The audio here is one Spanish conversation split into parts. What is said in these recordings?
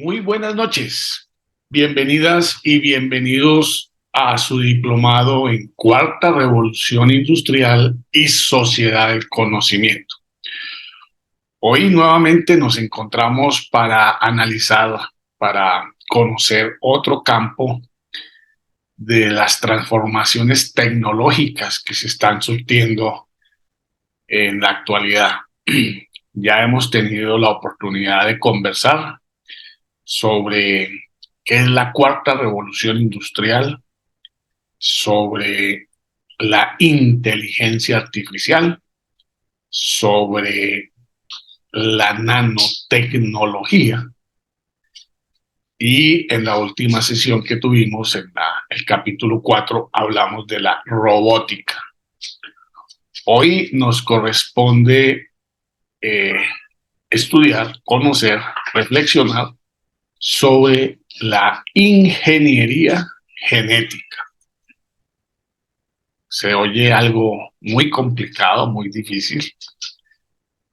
Muy buenas noches, bienvenidas y bienvenidos a su diplomado en Cuarta Revolución Industrial y Sociedad del Conocimiento. Hoy nuevamente nos encontramos para analizar, para conocer otro campo de las transformaciones tecnológicas que se están surtiendo en la actualidad. Ya hemos tenido la oportunidad de conversar sobre qué es la cuarta revolución industrial, sobre la inteligencia artificial, sobre la nanotecnología. Y en la última sesión que tuvimos, en el capítulo 4, hablamos de la robótica. Hoy nos corresponde estudiar, conocer, reflexionar sobre la ingeniería genética. Se oye algo muy complicado, muy difícil,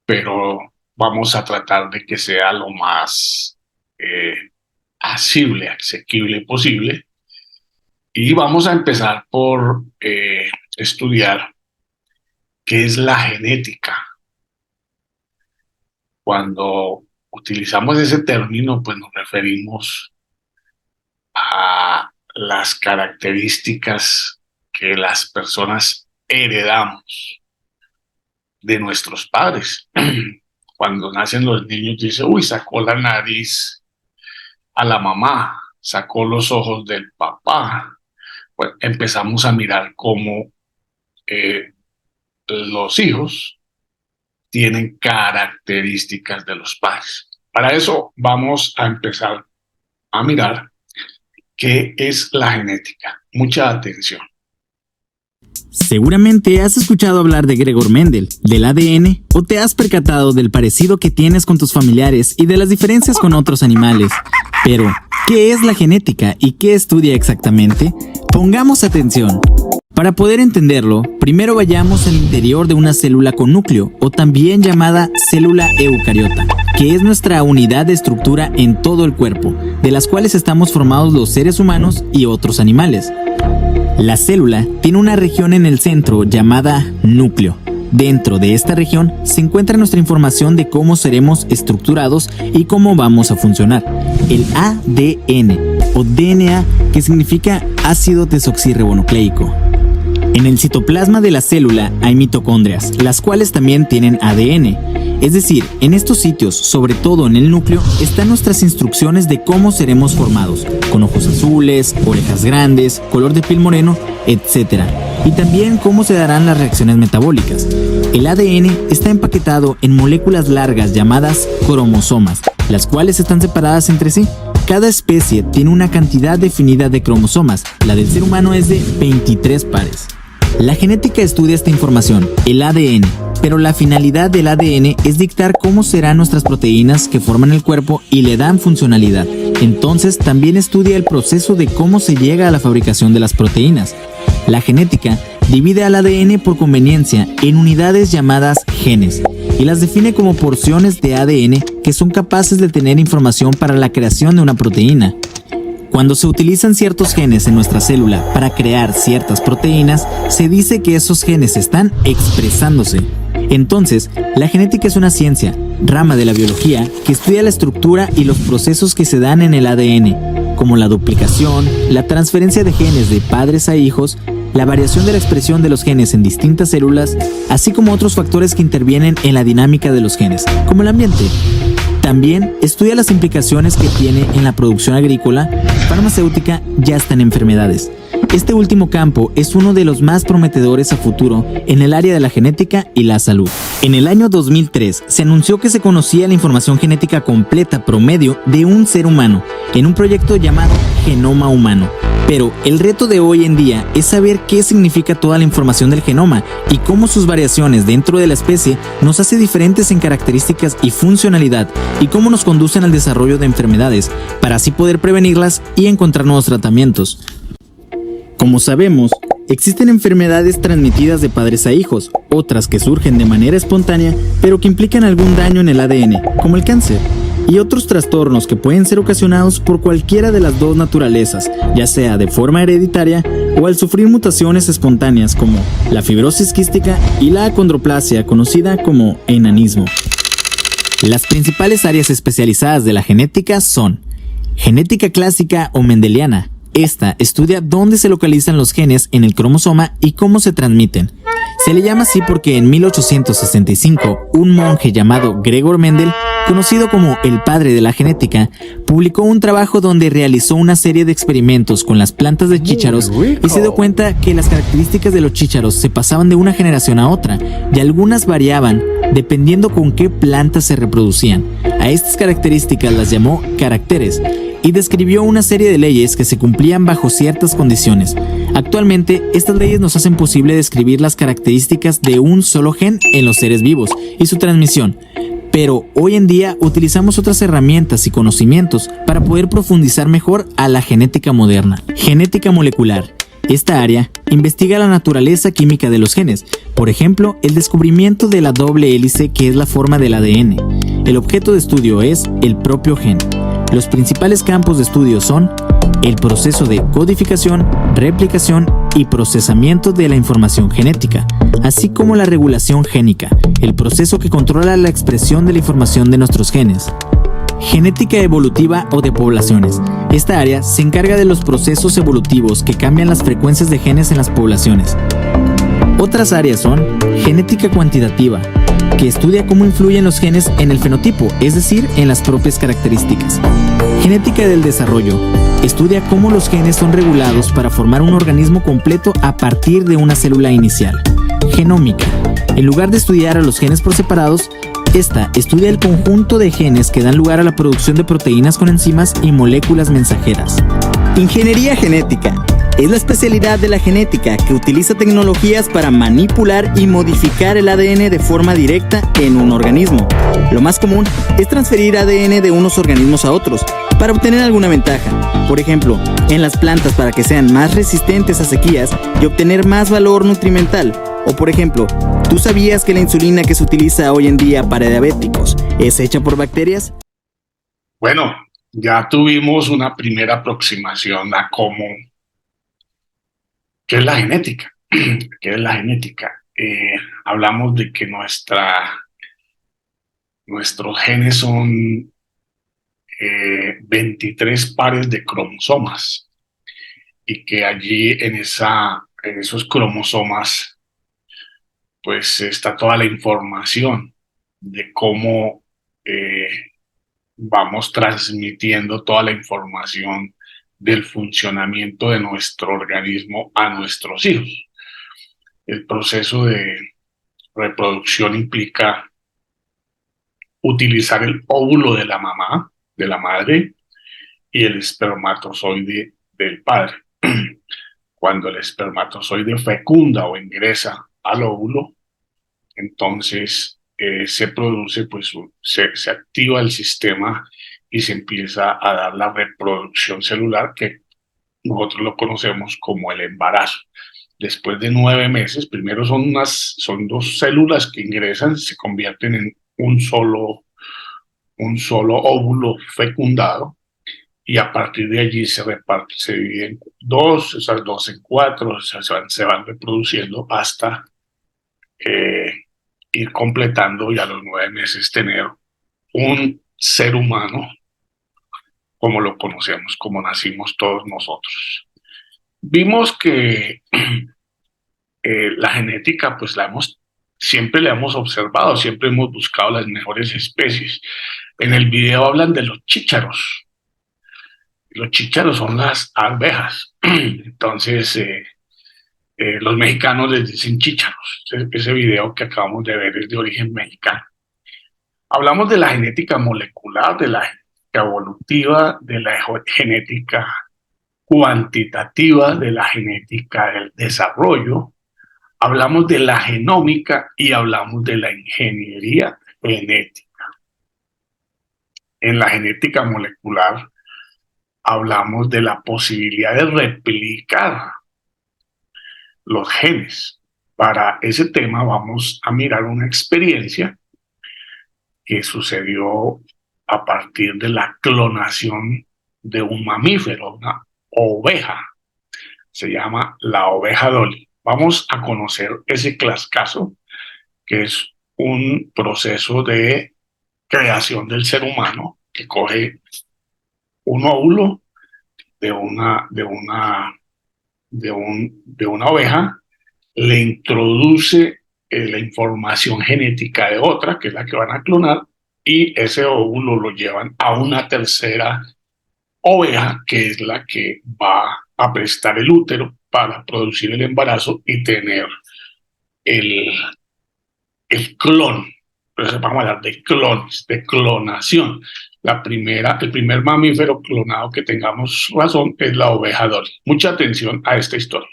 pero vamos a tratar de que sea lo más asible, asequible posible. Y vamos a empezar por estudiar qué es la genética. Cuando utilizamos ese término, pues nos referimos a las características que las personas heredamos de nuestros padres. Cuando nacen los niños, dice, uy, sacó la nariz a la mamá, sacó los ojos del papá. Pues empezamos a mirar cómo los hijos tienen características de los padres. Para eso vamos a empezar a mirar qué es la genética. Mucha atención. Seguramente has escuchado hablar de Gregor Mendel, del ADN, o te has percatado del parecido que tienes con tus familiares y de las diferencias con otros animales. Pero, ¿qué es la genética y qué estudia exactamente? Pongamos atención. Para poder entenderlo, primero vayamos al interior de una célula con núcleo, o también llamada célula eucariota, que es nuestra unidad de estructura en todo el cuerpo, de las cuales estamos formados los seres humanos y otros animales. La célula tiene una región en el centro llamada núcleo. Dentro de esta región se encuentra nuestra información de cómo seremos estructurados y cómo vamos a funcionar. El ADN, o DNA, que significa ácido desoxirribonucleico. En el citoplasma de la célula hay mitocondrias, las cuales también tienen ADN. Es decir, en estos sitios, sobre todo en el núcleo, están nuestras instrucciones de cómo seremos formados, con ojos azules, orejas grandes, color de piel moreno, etc. Y también cómo se darán las reacciones metabólicas. El ADN está empaquetado en moléculas largas llamadas cromosomas, las cuales están separadas entre sí. Cada especie tiene una cantidad definida de cromosomas, la del ser humano es de 23 pares. La genética estudia esta información, el ADN, pero la finalidad del ADN es dictar cómo serán nuestras proteínas que forman el cuerpo y le dan funcionalidad. Entonces también estudia el proceso de cómo se llega a la fabricación de las proteínas. La genética divide al ADN por conveniencia en unidades llamadas genes y las define como porciones de ADN que son capaces de tener información para la creación de una proteína. Cuando se utilizan ciertos genes en nuestra célula para crear ciertas proteínas, se dice que esos genes están expresándose. Entonces, la genética es una ciencia, rama de la biología, que estudia la estructura y los procesos que se dan en el ADN, como la duplicación, la transferencia de genes de padres a hijos, la variación de la expresión de los genes en distintas células, así como otros factores que intervienen en la dinámica de los genes, como el ambiente. También estudia las implicaciones que tiene en la producción agrícola, farmacéutica y hasta en enfermedades. Este último campo es uno de los más prometedores a futuro en el área de la genética y la salud. En el año 2003 se anunció que se conocía la información genética completa promedio de un ser humano en un proyecto llamado Genoma Humano. Pero el reto de hoy en día es saber qué significa toda la información del genoma y cómo sus variaciones dentro de la especie nos hace diferentes en características y funcionalidad y cómo nos conducen al desarrollo de enfermedades para así poder prevenirlas y encontrar nuevos tratamientos. Como sabemos, existen enfermedades transmitidas de padres a hijos, otras que surgen de manera espontánea pero que implican algún daño en el ADN, como el cáncer. y otros trastornos que pueden ser ocasionados por cualquiera de las dos naturalezas, ya sea de forma hereditaria o al sufrir mutaciones espontáneas como la fibrosis quística y la acondroplasia, conocida como enanismo. Las principales áreas especializadas de la genética son genética clásica o mendeliana. Esta estudia dónde se localizan los genes en el cromosoma y cómo se transmiten. Se le llama así porque en 1865, un monje llamado Gregor Mendel, conocido como el padre de la genética, publicó un trabajo donde realizó una serie de experimentos con las plantas de chícharos y se dio cuenta que las características de los chícharos se pasaban de una generación a otra y algunas variaban dependiendo con qué plantas se reproducían. A estas características las llamó caracteres y describió una serie de leyes que se cumplían bajo ciertas condiciones. Actualmente, estas leyes nos hacen posible describir las características de un solo gen en los seres vivos y su transmisión. Pero hoy en día utilizamos otras herramientas y conocimientos para poder profundizar mejor a la genética moderna. Genética molecular. Esta área investiga la naturaleza química de los genes, por ejemplo, el descubrimiento de la doble hélice que es la forma del ADN. El objeto de estudio es el propio gen. Los principales campos de estudio son el proceso de codificación, replicación y procesamiento de la información genética, así como la regulación génica, el proceso que controla la expresión de la información de nuestros genes. Genética evolutiva o de poblaciones. Esta área se encarga de los procesos evolutivos que cambian las frecuencias de genes en las poblaciones. Otras áreas son genética cuantitativa, que estudia cómo influyen los genes en el fenotipo, es decir, en las propias características. Genética del desarrollo. Estudia cómo los genes son regulados para formar un organismo completo a partir de una célula inicial. Genómica. En lugar de estudiar a los genes por separados, esta estudia el conjunto de genes que dan lugar a la producción de proteínas con enzimas y moléculas mensajeras. Ingeniería genética. Es la especialidad de la genética que utiliza tecnologías para manipular y modificar el ADN de forma directa en un organismo. Lo más común es transferir ADN de unos organismos a otros para obtener alguna ventaja. Por ejemplo, en las plantas para que sean más resistentes a sequías y obtener más valor nutrimental. O por ejemplo, ¿tú sabías que la insulina que se utiliza hoy en día para diabéticos es hecha por bacterias? Bueno, ya tuvimos una primera aproximación a qué es la genética. ¿Qué es la genética? Hablamos de que nuestros genes son 23 pares de cromosomas y que allí en esos cromosomas pues está toda la información de cómo vamos transmitiendo toda la información del funcionamiento de nuestro organismo a nuestros hijos. El proceso de reproducción implica utilizar el óvulo de la mamá, de la madre, y el espermatozoide del padre. Cuando el espermatozoide fecunda o ingresa al óvulo, entonces se produce, pues se activa el sistema y se empieza a dar la reproducción celular que nosotros lo conocemos como el embarazo. Después de 9 meses, primero son 2 células que ingresan, se convierten en un solo óvulo fecundado y a partir de allí se dividen en 2, esas 2 en 4, se van reproduciendo hasta ir completando y a los 9 meses tener un ser humano como lo conocemos, como nacimos todos nosotros. Vimos que la genética pues siempre la hemos observado, siempre hemos buscado las mejores especies. En el video hablan de los chícharos. Los chícharos son las abejas. Entonces, los mexicanos les dicen chícharos. Ese video que acabamos de ver es de origen mexicano. Hablamos de la genética molecular, de la genética evolutiva, de la genética cuantitativa, de la genética del desarrollo. Hablamos de la genómica y hablamos de la ingeniería genética. En la genética molecular hablamos de la posibilidad de replicar los genes. Para ese tema vamos a mirar una experiencia que sucedió a partir de la clonación de un mamífero, una oveja. Se llama la oveja Dolly. Vamos a conocer ese caso, que es un proceso de creación del ser humano que coge un óvulo de una oveja, le introduce la información genética de otra, que es la que van a clonar, y ese óvulo lo llevan a una tercera oveja, que es la que va a prestar el útero para producir el embarazo y tener el clon. Entonces vamos a hablar de clones, de clonación. El primer mamífero clonado que tengamos razón es la oveja Dolly. Mucha atención a esta historia.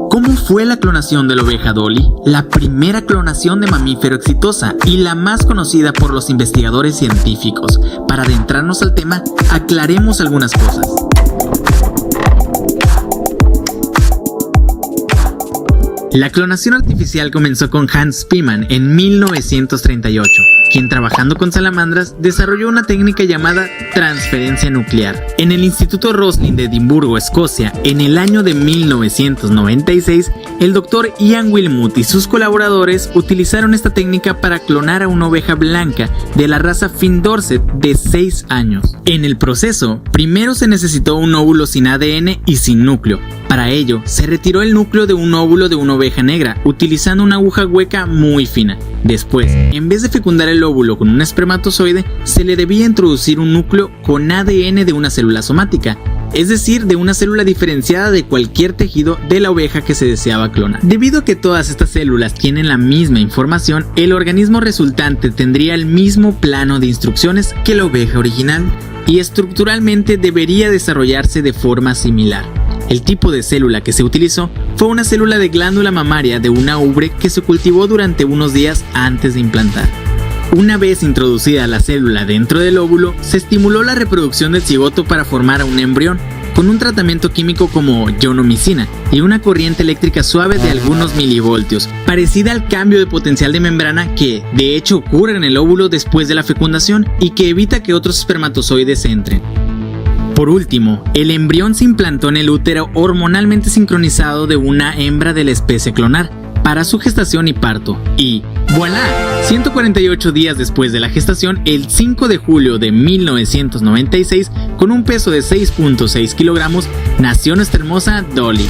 ¿Cómo fue la clonación de la oveja Dolly? La primera clonación de mamífero exitosa y la más conocida por los investigadores científicos. Para adentrarnos al tema, aclaremos algunas cosas. La clonación artificial comenzó con Hans Spemann en 1938, quien trabajando con salamandras desarrolló una técnica llamada transferencia nuclear. En el Instituto Roslin de Edimburgo, Escocia, en el año de 1996, el Dr. Ian Wilmut y sus colaboradores utilizaron esta técnica para clonar a una oveja blanca de la raza Finn Dorset de 6 años. En el proceso, primero se necesitó un óvulo sin ADN y sin núcleo. Para ello, se retiró el núcleo de un óvulo de una oveja negra, utilizando una aguja hueca muy fina. Después, en vez de fecundar el óvulo con un espermatozoide, se le debía introducir un núcleo con ADN de una célula somática, es decir, de una célula diferenciada de cualquier tejido de la oveja que se deseaba clonar. Debido a que todas estas células tienen la misma información, el organismo resultante tendría el mismo plano de instrucciones que la oveja original, y estructuralmente debería desarrollarse de forma similar. El tipo de célula que se utilizó fue una célula de glándula mamaria de una ubre que se cultivó durante unos días antes de implantar. Una vez introducida la célula dentro del óvulo, se estimuló la reproducción del cigoto para formar a un embrión, con un tratamiento químico como ionomicina y una corriente eléctrica suave de algunos milivoltios, parecida al cambio de potencial de membrana que, de hecho, ocurre en el óvulo después de la fecundación y que evita que otros espermatozoides entren. Por último, el embrión se implantó en el útero hormonalmente sincronizado de una hembra de la especie clonar para su gestación y parto. Y ¡voilá! 148 días después de la gestación, el 5 de julio de 1996, con un peso de 6.6 kilogramos, nació nuestra hermosa Dolly.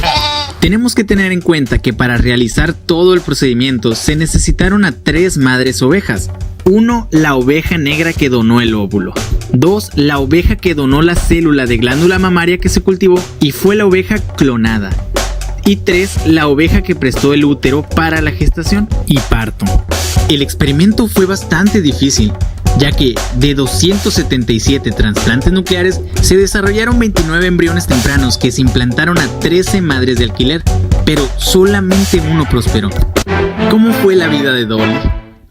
Tenemos que tener en cuenta que para realizar todo el procedimiento se necesitaron a 3 madres ovejas. 1. La oveja negra que donó el óvulo. 2. La oveja que donó la célula de glándula mamaria que se cultivó y fue la oveja clonada. Y 3. La oveja que prestó el útero para la gestación y parto. El experimento fue bastante difícil, ya que de 277 trasplantes nucleares se desarrollaron 29 embriones tempranos que se implantaron a 13 madres de alquiler, pero solamente uno prosperó. ¿Cómo fue la vida de Dolly?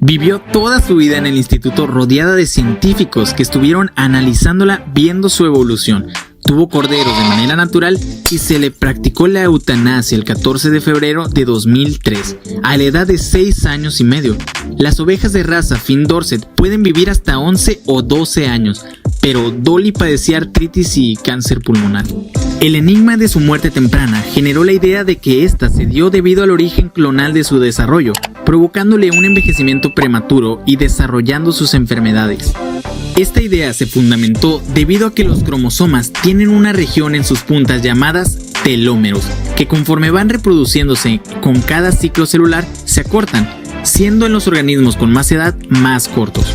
Vivió toda su vida en el instituto rodeada de científicos que estuvieron analizándola viendo su evolución. Tuvo corderos de manera natural y se le practicó la eutanasia el 14 de febrero de 2003, a la edad de 6 años y medio. Las ovejas de raza Finn Dorset pueden vivir hasta 11 o 12 años, pero Dolly padecía artritis y cáncer pulmonar. El enigma de su muerte temprana generó la idea de que ésta se dio debido al origen clonal de su desarrollo, provocándole un envejecimiento prematuro y desarrollando sus enfermedades. Esta idea se fundamentó debido a que los cromosomas tienen una región en sus puntas llamadas telómeros, que conforme van reproduciéndose con cada ciclo celular se acortan, siendo en los organismos con más edad más cortos.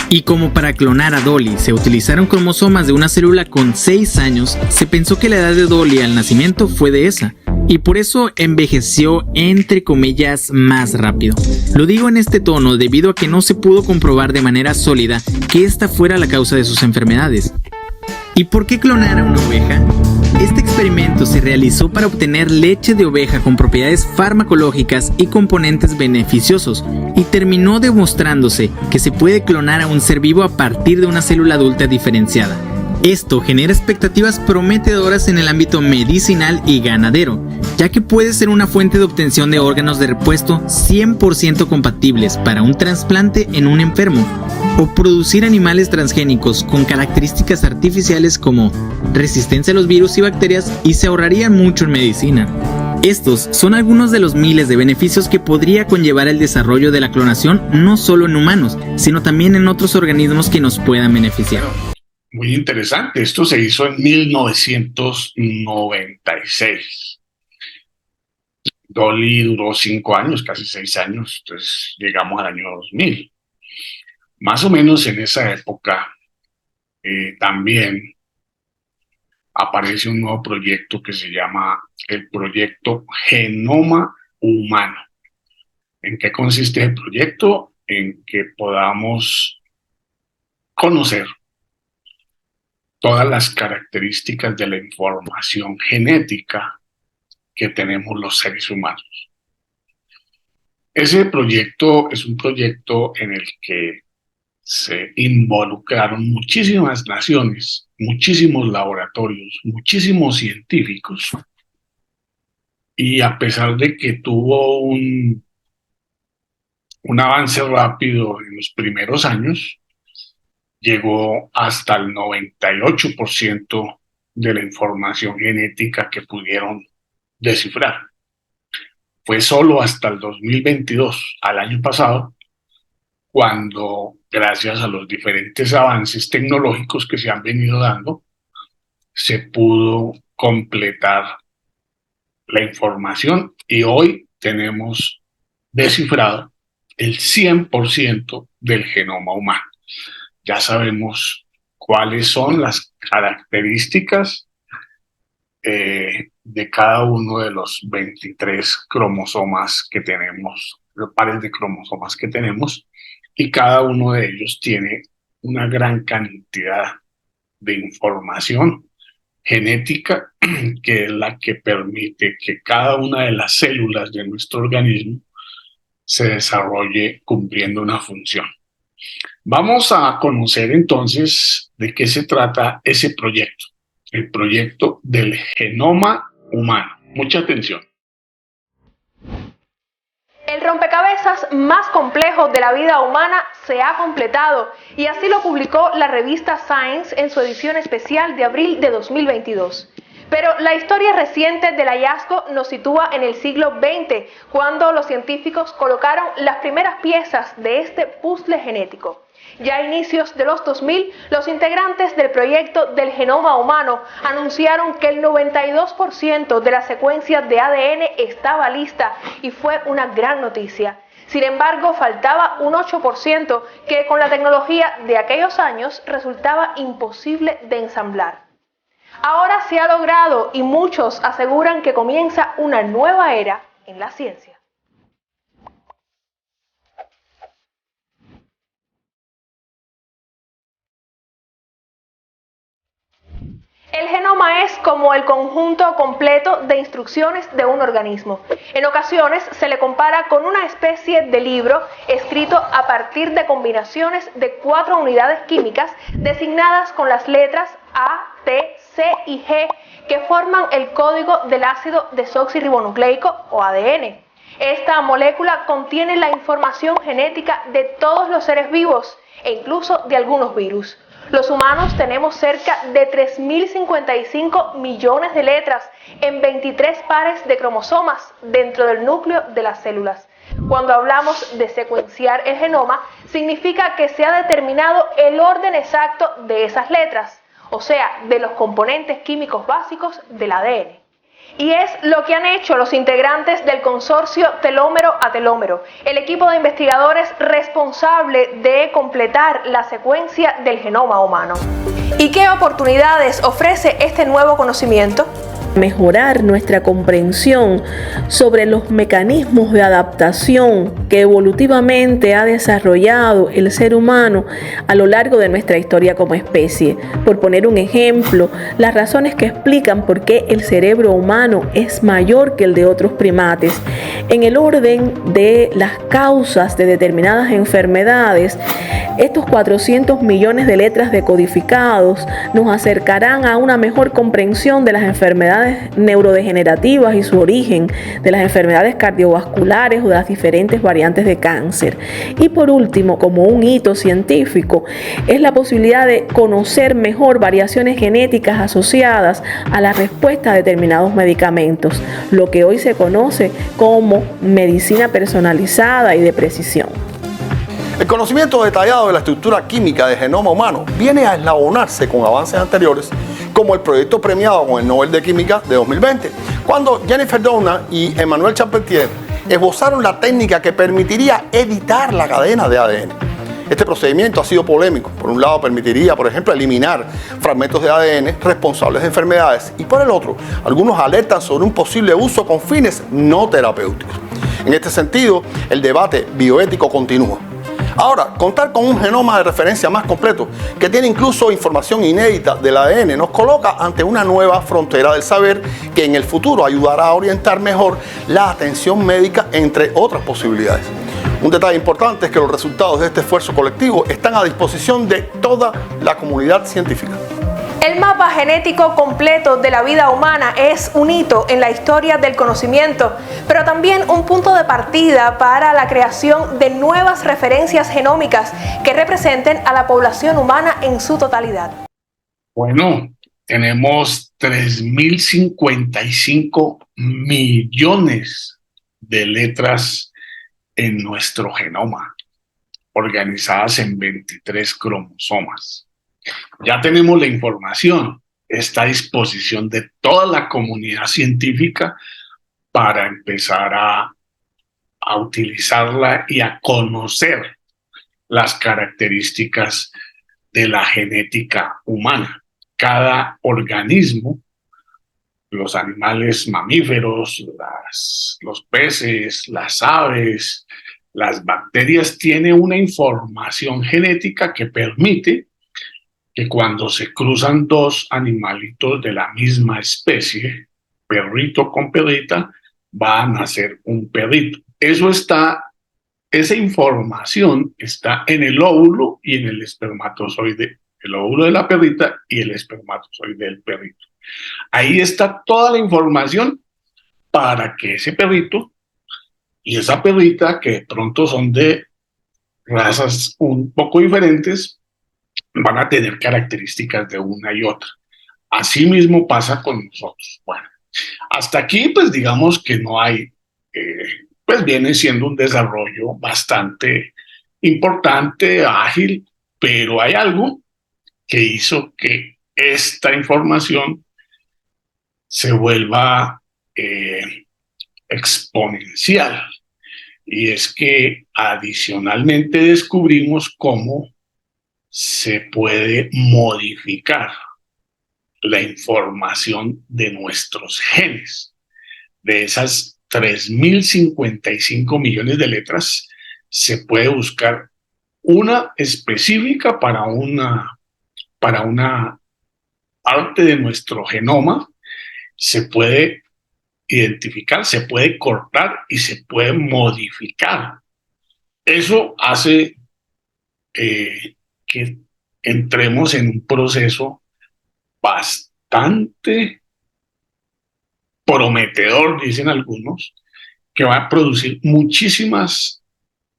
Y como para clonar a Dolly se utilizaron cromosomas de una célula con 6 años, se pensó que la edad de Dolly al nacimiento fue de esa, y por eso envejeció entre comillas más rápido. Lo digo en este tono debido a que no se pudo comprobar de manera sólida que esta fuera la causa de sus enfermedades. ¿Y por qué clonar a una oveja? Este experimento se realizó para obtener leche de oveja con propiedades farmacológicas y componentes beneficiosos, y terminó demostrándose que se puede clonar a un ser vivo a partir de una célula adulta diferenciada. Esto genera expectativas prometedoras en el ámbito medicinal y ganadero, ya que puede ser una fuente de obtención de órganos de repuesto 100% compatibles para un trasplante en un enfermo, o producir animales transgénicos con características artificiales como resistencia a los virus y bacterias, y se ahorrarían mucho en medicina. Estos son algunos de los miles de beneficios que podría conllevar el desarrollo de la clonación, no solo en humanos, sino también en otros organismos que nos puedan beneficiar. Muy interesante. Esto se hizo en 1996. Dolly duró 5 años, casi 6 años, entonces llegamos al año 2000. Más o menos en esa época también aparece un nuevo proyecto que se llama el Proyecto Genoma Humano. ¿En qué consiste el proyecto? En que podamos conocer todas las características de la información genética que tenemos los seres humanos. Ese proyecto es un proyecto en el que se involucraron muchísimas naciones, muchísimos laboratorios, muchísimos científicos, y a pesar de que tuvo un avance rápido en los primeros años, llegó hasta el 98% de la información genética que pudieron descifrar. Fue solo hasta el 2022, al año pasado, cuando, gracias a los diferentes avances tecnológicos que se han venido dando, se pudo completar la información y hoy tenemos descifrado el 100% del genoma humano. Ya sabemos cuáles son las características de cada uno de los 23 cromosomas que tenemos, los pares de cromosomas que tenemos, y cada uno de ellos tiene una gran cantidad de información genética que es la que permite que cada una de las células de nuestro organismo se desarrolle cumpliendo una función. Vamos a conocer entonces de qué se trata ese proyecto, el proyecto del genoma humano. Mucha atención. El rompecabezas más complejo de la vida humana se ha completado, y así lo publicó la revista Science en su edición especial de abril de 2022. Pero la historia reciente del hallazgo nos sitúa en el siglo XX, cuando los científicos colocaron las primeras piezas de este puzzle genético. Ya a inicios de los 2000, los integrantes del proyecto del genoma humano anunciaron que el 92% de la secuencia de ADN estaba lista, y fue una gran noticia. Sin embargo, faltaba un 8% que con la tecnología de aquellos años resultaba imposible de ensamblar. Ahora se ha logrado, y muchos aseguran que comienza una nueva era en la ciencia. El genoma es como el conjunto completo de instrucciones de un organismo. En ocasiones se le compara con una especie de libro escrito a partir de combinaciones de 4 unidades químicas designadas con las letras A, T, C y G, que forman el código del ácido desoxirribonucleico o ADN. Esta molécula contiene la información genética de todos los seres vivos e incluso de algunos virus. Los humanos tenemos cerca de 3.055 millones de letras en 23 pares de cromosomas dentro del núcleo de las células. Cuando hablamos de secuenciar el genoma, significa que se ha determinado el orden exacto de esas letras, o sea, de los componentes químicos básicos del ADN. Y es lo que han hecho los integrantes del consorcio Telómero a Telómero, el equipo de investigadores responsable de completar la secuencia del genoma humano. ¿Y qué oportunidades ofrece este nuevo conocimiento? Mejorar nuestra comprensión sobre los mecanismos de adaptación que evolutivamente ha desarrollado el ser humano a lo largo de nuestra historia como especie. Por poner un ejemplo, las razones que explican por qué el cerebro humano es mayor que el de otros primates. En el orden de las causas de determinadas enfermedades, estos 400 millones de letras decodificados nos acercarán a una mejor comprensión de las enfermedades enfermedades neurodegenerativas y su origen, de las enfermedades cardiovasculares o de las diferentes variantes de cáncer. Y por último, como un hito científico, es la posibilidad de conocer mejor variaciones genéticas asociadas a la respuesta a determinados medicamentos, lo que hoy se conoce como medicina personalizada y de precisión. El conocimiento detallado de la estructura química del genoma humano viene a eslabonarse con avances anteriores, como el proyecto premiado con el Nobel de Química de 2020, cuando Jennifer Doudna y Emmanuel Charpentier esbozaron la técnica que permitiría editar la cadena de ADN. Este procedimiento ha sido polémico. Por un lado, permitiría, por ejemplo, eliminar fragmentos de ADN responsables de enfermedades, y por el otro, algunos alertan sobre un posible uso con fines no terapéuticos. En este sentido, el debate bioético continúa. Ahora, contar con un genoma de referencia más completo, que tiene incluso información inédita del ADN, nos coloca ante una nueva frontera del saber que en el futuro ayudará a orientar mejor la atención médica, entre otras posibilidades. Un detalle importante es que los resultados de este esfuerzo colectivo están a disposición de toda la comunidad científica. El mapa genético completo de la vida humana es un hito en la historia del conocimiento, pero también un punto de partida para la creación de nuevas referencias genómicas que representen a la población humana en su totalidad. Bueno, tenemos 3.055 millones de letras en nuestro genoma, organizadas en 23 cromosomas. Ya tenemos la información, está a disposición de toda la comunidad científica para empezar a utilizarla y a conocer las características de la genética humana. Cada organismo, los animales mamíferos, los peces, las aves, las bacterias, tiene una información genética que permite que cuando se cruzan dos animalitos de la misma especie, perrito con perrita, va a nacer un perrito. Esa información está en el óvulo y en el espermatozoide, el óvulo de la perrita y el espermatozoide del perrito. Ahí está toda la información para que ese perrito y esa perrita, que de pronto son de razas un poco diferentes, van a tener características de una y otra. Así mismo pasa con nosotros. Bueno, hasta aquí pues digamos que no hay, pues viene siendo un desarrollo bastante importante, ágil, pero hay algo que hizo que esta información se vuelva exponencial, y es que adicionalmente descubrimos cómo se puede modificar la información de nuestros genes. De esas 3.055 millones de letras, se puede buscar una específica para una parte de nuestro genoma. Se puede identificar, se puede cortar y se puede modificar. Eso hace que entremos en un proceso bastante prometedor, dicen algunos, que va a producir muchísimas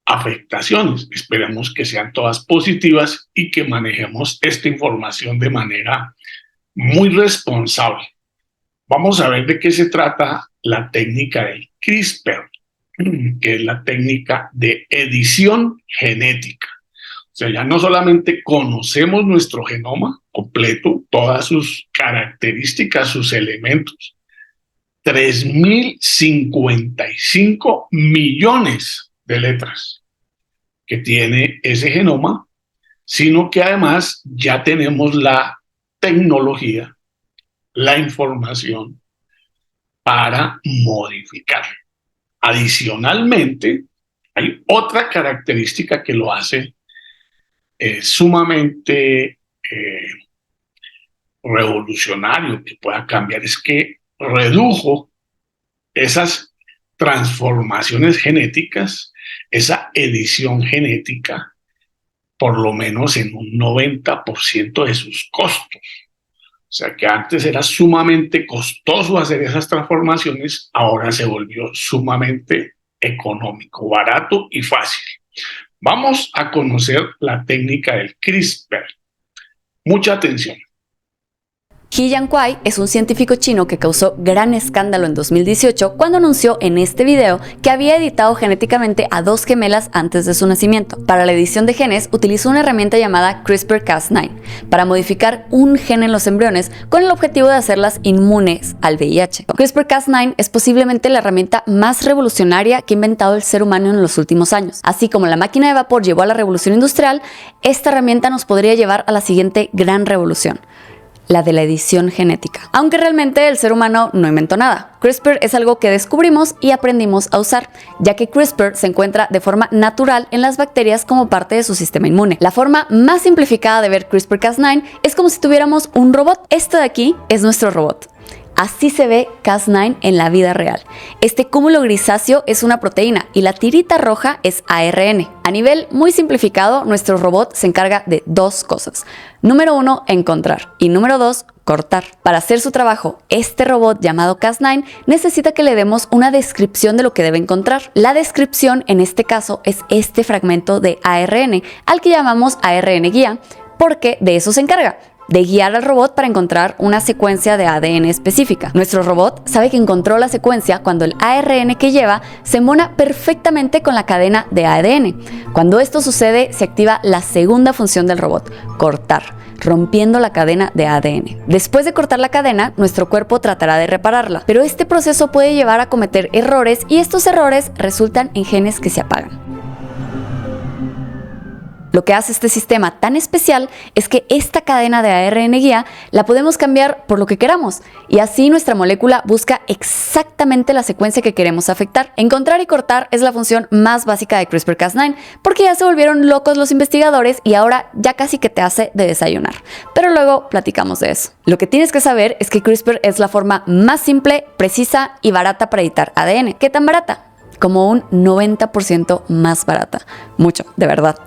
afectaciones. Esperemos que sean todas positivas y que manejemos esta información de manera muy responsable. Vamos a ver de qué se trata la técnica del CRISPR, que es la técnica de edición genética. O sea, ya no solamente conocemos nuestro genoma completo, todas sus características, sus elementos, 3.055 millones de letras que tiene ese genoma, sino que además ya tenemos la tecnología, la información para modificar. Adicionalmente, hay otra característica que lo hace sumamente revolucionario, que pueda cambiar, es que redujo esas transformaciones genéticas, esa edición genética, por lo menos en un 90% de sus costos. O sea que antes era sumamente costoso hacer esas transformaciones, ahora se volvió sumamente económico, barato y fácil. Vamos a conocer la técnica del CRISPR. Mucha atención. He Jiankui es un científico chino que causó gran escándalo en 2018 cuando anunció en este video que había editado genéticamente a 2 gemelas antes de su nacimiento. Para la edición de genes utilizó una herramienta llamada CRISPR-Cas9 para modificar un gen en los embriones con el objetivo de hacerlas inmunes al VIH. CRISPR-Cas9 es posiblemente la herramienta más revolucionaria que ha inventado el ser humano en los últimos años. Así como la máquina de vapor llevó a la revolución industrial, esta herramienta nos podría llevar a la siguiente gran revolución: la de la edición genética. Aunque realmente el ser humano no inventó nada. CRISPR es algo que descubrimos y aprendimos a usar, ya que CRISPR se encuentra de forma natural en las bacterias como parte de su sistema inmune. La forma más simplificada de ver CRISPR-Cas9 es como si tuviéramos un robot. Esto de aquí es nuestro robot. Así se ve Cas9 en la vida real. Este cúmulo grisáceo es una proteína y la tirita roja es ARN. A nivel muy simplificado, nuestro robot se encarga de 2 cosas. Número 1, encontrar. Y número 2, cortar. Para hacer su trabajo, este robot llamado Cas9 necesita que le demos una descripción de lo que debe encontrar. La descripción en este caso es este fragmento de ARN, al que llamamos ARN guía, porque de eso se encarga, de guiar al robot para encontrar una secuencia de ADN específica. Nuestro robot sabe que encontró la secuencia cuando el ARN que lleva se embona perfectamente con la cadena de ADN. Cuando esto sucede, se activa la segunda función del robot: cortar, rompiendo la cadena de ADN. Después de cortar la cadena, nuestro cuerpo tratará de repararla, pero este proceso puede llevar a cometer errores y estos errores resultan en genes que se apagan. Lo que hace este sistema tan especial es que esta cadena de ARN guía la podemos cambiar por lo que queramos y así nuestra molécula busca exactamente la secuencia que queremos afectar. Encontrar y cortar es la función más básica de CRISPR-Cas9 porque ya se volvieron locos los investigadores y ahora ya casi que te hace de desayunar. Pero luego platicamos de eso. Lo que tienes que saber es que CRISPR es la forma más simple, precisa y barata para editar ADN. ¿Qué tan barata? Como un 90% más barata. Mucho, de verdad.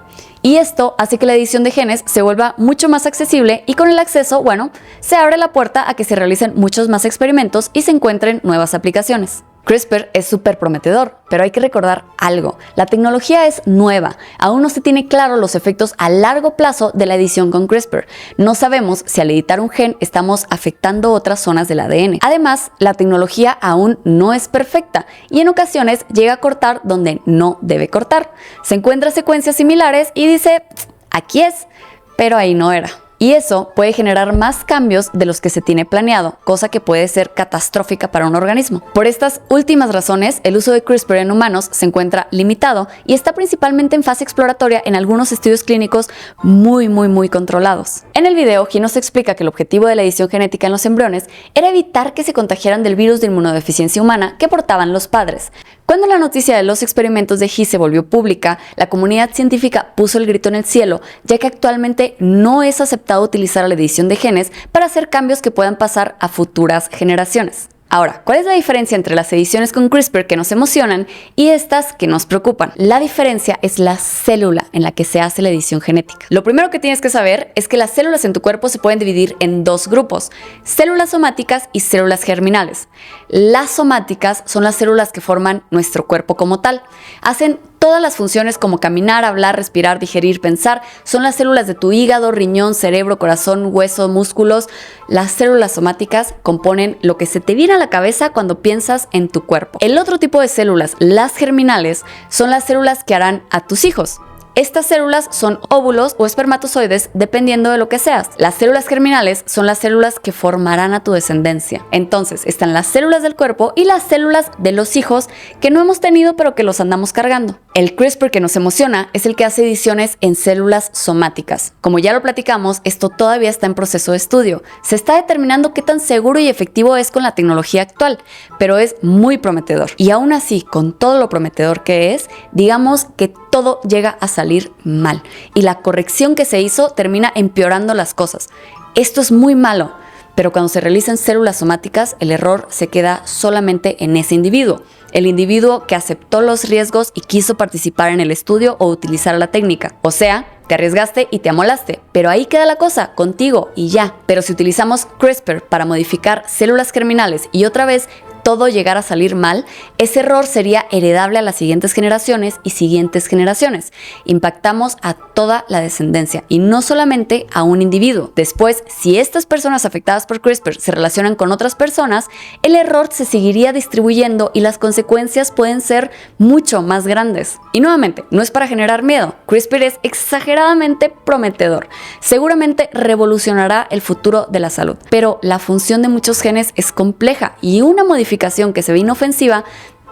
Y esto hace que la edición de genes se vuelva mucho más accesible y con el acceso, bueno, se abre la puerta a que se realicen muchos más experimentos y se encuentren nuevas aplicaciones. CRISPR es súper prometedor, pero hay que recordar algo. La tecnología es nueva. Aún no se tiene claro los efectos a largo plazo de la edición con CRISPR. No sabemos si al editar un gen estamos afectando otras zonas del ADN. Además, la tecnología aún no es perfecta y en ocasiones llega a cortar donde no debe cortar. Se encuentra secuencias similares y dice, aquí es, pero ahí no era. Y eso puede generar más cambios de los que se tiene planeado, cosa que puede ser catastrófica para un organismo. Por estas últimas razones, el uso de CRISPR en humanos se encuentra limitado y está principalmente en fase exploratoria en algunos estudios clínicos muy controlados. En el video, He nos explica que el objetivo de la edición genética en los embriones era evitar que se contagiaran del virus de inmunodeficiencia humana que portaban los padres. Cuando la noticia de los experimentos de He se volvió pública, la comunidad científica puso el grito en el cielo, ya que actualmente no es aceptado utilizar la edición de genes para hacer cambios que puedan pasar a futuras generaciones. Ahora, ¿cuál es la diferencia entre las ediciones con CRISPR que nos emocionan y estas que nos preocupan? La diferencia es la célula en la que se hace la edición genética. Lo primero que tienes que saber es que las células en tu cuerpo se pueden dividir en 2 grupos: células somáticas y células germinales. Las somáticas son las células que forman nuestro cuerpo como tal. Hacen todas las funciones como caminar, hablar, respirar, digerir, pensar. Son las células de tu hígado, riñón, cerebro, corazón, hueso, músculos. Las células somáticas componen lo que se te viene a la cabeza cuando piensas en tu cuerpo. El otro tipo de células, las germinales, son las células que harán a tus hijos. Estas células son óvulos o espermatozoides dependiendo de lo que seas. Las células germinales son las células que formarán a tu descendencia. Entonces están las células del cuerpo y las células de los hijos que no hemos tenido pero que los andamos cargando. El CRISPR que nos emociona es el que hace ediciones en células somáticas. Como ya lo platicamos, esto todavía está en proceso de estudio. Se está determinando qué tan seguro y efectivo es con la tecnología actual, pero es muy prometedor. Y aún así, con todo lo prometedor que es, digamos que todo llega a salir mal y la corrección que se hizo termina empeorando las cosas. Esto es muy malo, pero cuando se realizan células somáticas, el error se queda solamente en ese individuo. El individuo que aceptó los riesgos y quiso participar en el estudio o utilizar la técnica. O sea, te arriesgaste y te amolaste, pero ahí queda la cosa, contigo y ya. Pero si utilizamos CRISPR para modificar células germinales y otra vez todo llegara a salir mal, ese error sería heredable a las siguientes generaciones y siguientes generaciones. Impactamos a toda la descendencia y no solamente a un individuo. Después, si estas personas afectadas por CRISPR se relacionan con otras personas, el error se seguiría distribuyendo y las consecuencias pueden ser mucho más grandes. Y nuevamente, no es para generar miedo. CRISPR es exageradamente prometedor. Seguramente revolucionará el futuro de la salud, pero la función de muchos genes es compleja y una modificación que se ve inofensiva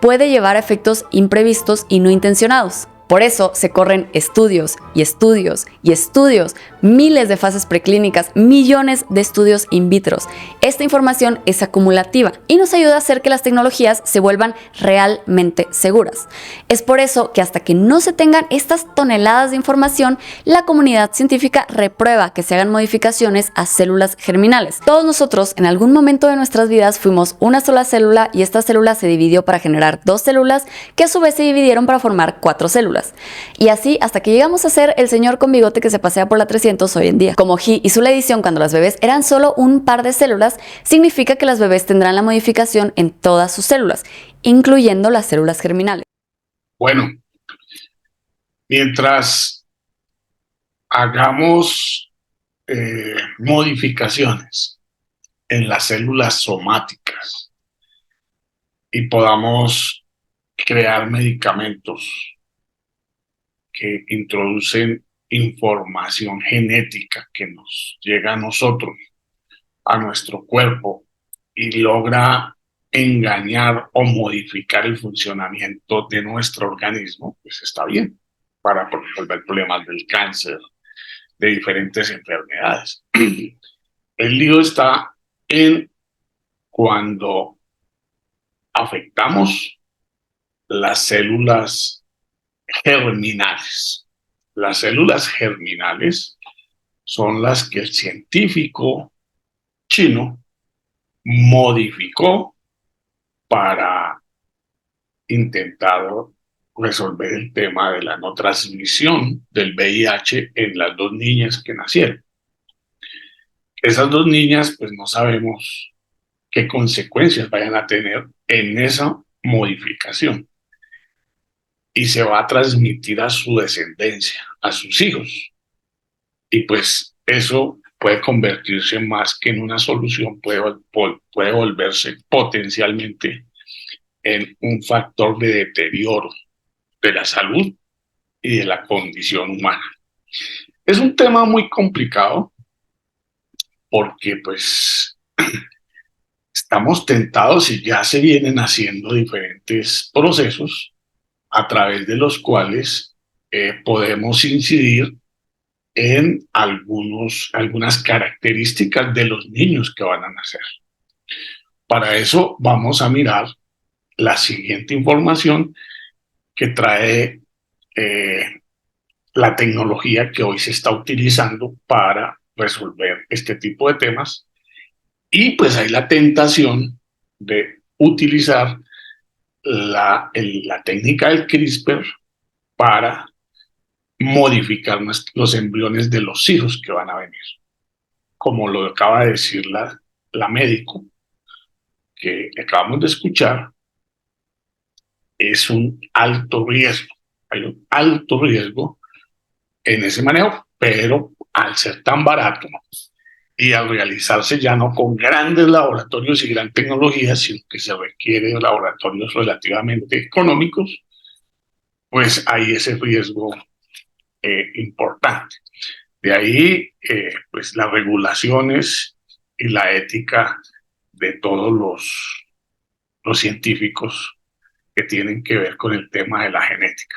puede llevar a efectos imprevistos y no intencionados. Por eso se corren estudios y estudios y estudios, miles de fases preclínicas, millones de estudios in vitro. Esta información es acumulativa y nos ayuda a hacer que las tecnologías se vuelvan realmente seguras. Es por eso que hasta que no se tengan estas toneladas de información, la comunidad científica reprueba que se hagan modificaciones a células germinales. Todos nosotros en algún momento de nuestras vidas fuimos una sola célula y esta célula se dividió para generar 2 células que a su vez se dividieron para formar 4 células. Y así hasta que llegamos a ser el señor con bigote que se pasea por la 300 hoy en día. Como He hizo la edición cuando las bebés eran solo un par de células, significa que las bebés tendrán la modificación en todas sus células, incluyendo las células germinales. Bueno, mientras hagamos modificaciones en las células somáticas y podamos crear medicamentos que introducen información genética que nos llega a nosotros, a nuestro cuerpo, y logra engañar o modificar el funcionamiento de nuestro organismo, pues está bien para resolver problemas del cáncer, de diferentes enfermedades. El lío está en cuando afectamos las células germinales. Las células germinales son las que el científico chino modificó para intentar resolver el tema de la no transmisión del VIH en las 2 niñas que nacieron. Esas 2 niñas, pues no sabemos qué consecuencias vayan a tener en esa modificación. Y se va a transmitir a su descendencia, a sus hijos. Y pues eso puede convertirse más que en una solución, puede volverse potencialmente en un factor de deterioro de la salud y de la condición humana. Es un tema muy complicado porque pues estamos tentados y ya se vienen haciendo diferentes procesos a través de los cuales podemos incidir en algunas características de los niños que van a nacer. Para eso vamos a mirar la siguiente información que trae la tecnología que hoy se está utilizando para resolver este tipo de temas, y pues hay la tentación de utilizar la técnica del CRISPR para modificar los embriones de los hijos que van a venir. Como lo acaba de decir la médico que acabamos de escuchar, es un alto riesgo. Hay un alto riesgo en ese manejo, pero al ser tan barato y al realizarse ya no con grandes laboratorios y gran tecnología, sino que se requiere de laboratorios relativamente económicos, pues hay ese riesgo importante. De ahí, pues las regulaciones y la ética de todos los científicos que tienen que ver con el tema de la genética.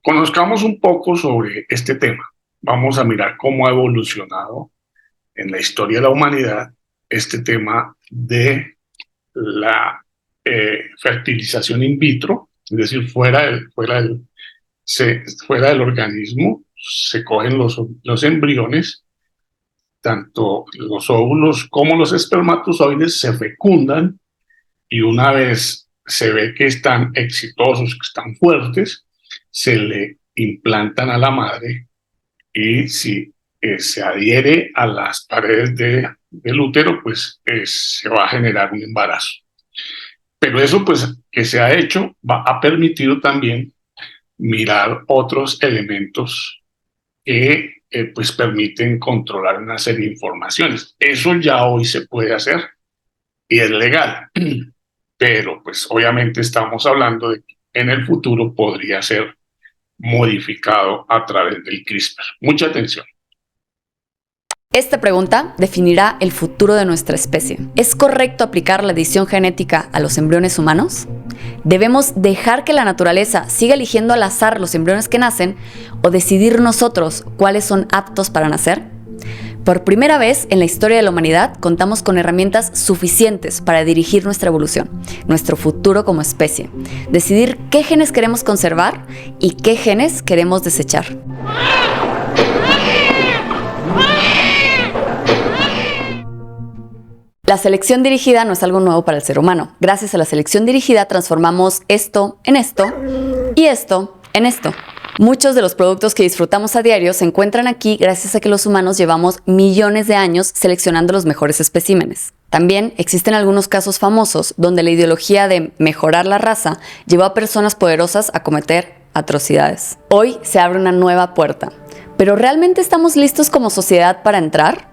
Conozcamos un poco sobre este tema. Vamos a mirar cómo ha evolucionado en la historia de la humanidad este tema de la fertilización in vitro, es decir, fuera del organismo, se cogen los embriones, tanto los óvulos como los espermatozoides se fecundan, y una vez se ve que están exitosos, que están fuertes, se le implantan a la madre y si se adhiere a las paredes del útero, pues se va a generar un embarazo. Pero eso pues que se ha hecho ha permitido también mirar otros elementos que pues permiten controlar una serie de informaciones. Eso ya hoy se puede hacer y es legal, pero pues obviamente estamos hablando de que en el futuro podría ser modificado a través del CRISPR. Mucha atención. Esta pregunta definirá el futuro de nuestra especie. ¿Es correcto aplicar la edición genética a los embriones humanos? ¿Debemos dejar que la naturaleza siga eligiendo al azar los embriones que nacen o decidir nosotros cuáles son aptos para nacer? Por primera vez en la historia de la humanidad contamos con herramientas suficientes para dirigir nuestra evolución, nuestro futuro como especie, decidir qué genes queremos conservar y qué genes queremos desechar. La selección dirigida no es algo nuevo para el ser humano. Gracias a la selección dirigida transformamos esto en esto y esto en esto. Muchos de los productos que disfrutamos a diario se encuentran aquí gracias a que los humanos llevamos millones de años seleccionando los mejores especímenes. También existen algunos casos famosos donde la ideología de mejorar la raza llevó a personas poderosas a cometer atrocidades. Hoy se abre una nueva puerta. ¿Pero realmente estamos listos como sociedad para entrar?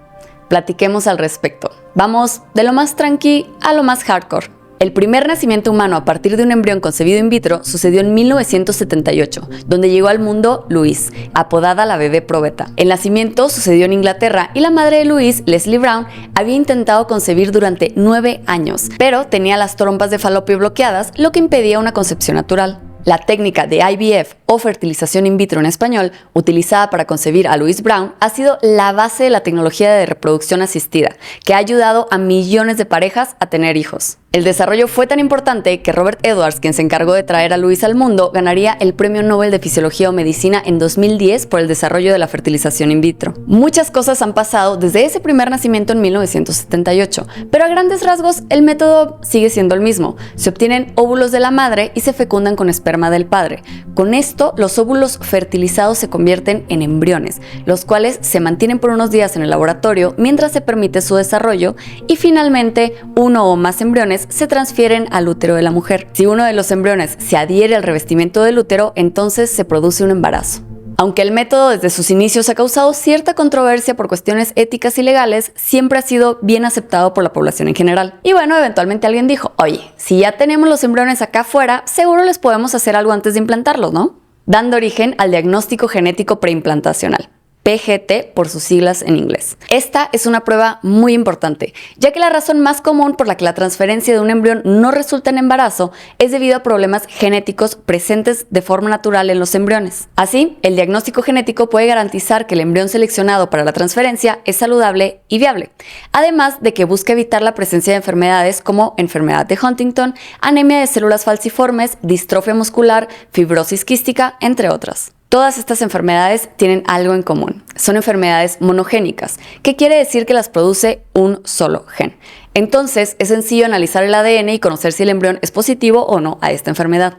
Platiquemos al respecto. Vamos de lo más tranqui a lo más hardcore. El primer nacimiento humano a partir de un embrión concebido in vitro sucedió en 1978, donde llegó al mundo Louise, apodada la bebé probeta. El nacimiento sucedió en Inglaterra y la madre de Louise, Leslie Brown, había intentado concebir durante 9 años, pero tenía las trompas de falopio bloqueadas, lo que impedía una concepción natural. La técnica de IVF o fertilización in vitro en español, utilizada para concebir a Louise Brown, ha sido la base de la tecnología de reproducción asistida, que ha ayudado a millones de parejas a tener hijos. El desarrollo fue tan importante que Robert Edwards, quien se encargó de traer a Louise al mundo, ganaría el Premio Nobel de Fisiología o Medicina en 2010 por el desarrollo de la fertilización in vitro. Muchas cosas han pasado desde ese primer nacimiento en 1978, pero a grandes rasgos el método sigue siendo el mismo. Se obtienen óvulos de la madre y se fecundan con esperma del padre. Con esto, los óvulos fertilizados se convierten en embriones, los cuales se mantienen por unos días en el laboratorio mientras se permite su desarrollo y finalmente uno o más embriones se transfieren al útero de la mujer. Si uno de los embriones se adhiere al revestimiento del útero, entonces se produce un embarazo. Aunque el método desde sus inicios ha causado cierta controversia por cuestiones éticas y legales, siempre ha sido bien aceptado por la población en general. Y bueno, eventualmente alguien dijo, oye, si ya tenemos los embriones acá afuera, seguro les podemos hacer algo antes de implantarlos, ¿no? Dando origen al diagnóstico genético preimplantacional. PGT por sus siglas en inglés. Esta es una prueba muy importante, ya que la razón más común por la que la transferencia de un embrión no resulta en embarazo es debido a problemas genéticos presentes de forma natural en los embriones. Así, el diagnóstico genético puede garantizar que el embrión seleccionado para la transferencia es saludable y viable, además de que busca evitar la presencia de enfermedades como enfermedad de Huntington, anemia de células falciformes, distrofia muscular, fibrosis quística, entre otras. Todas estas enfermedades tienen algo en común. Son enfermedades monogénicas, que quiere decir que las produce un solo gen. Entonces, es sencillo analizar el ADN y conocer si el embrión es positivo o no a esta enfermedad.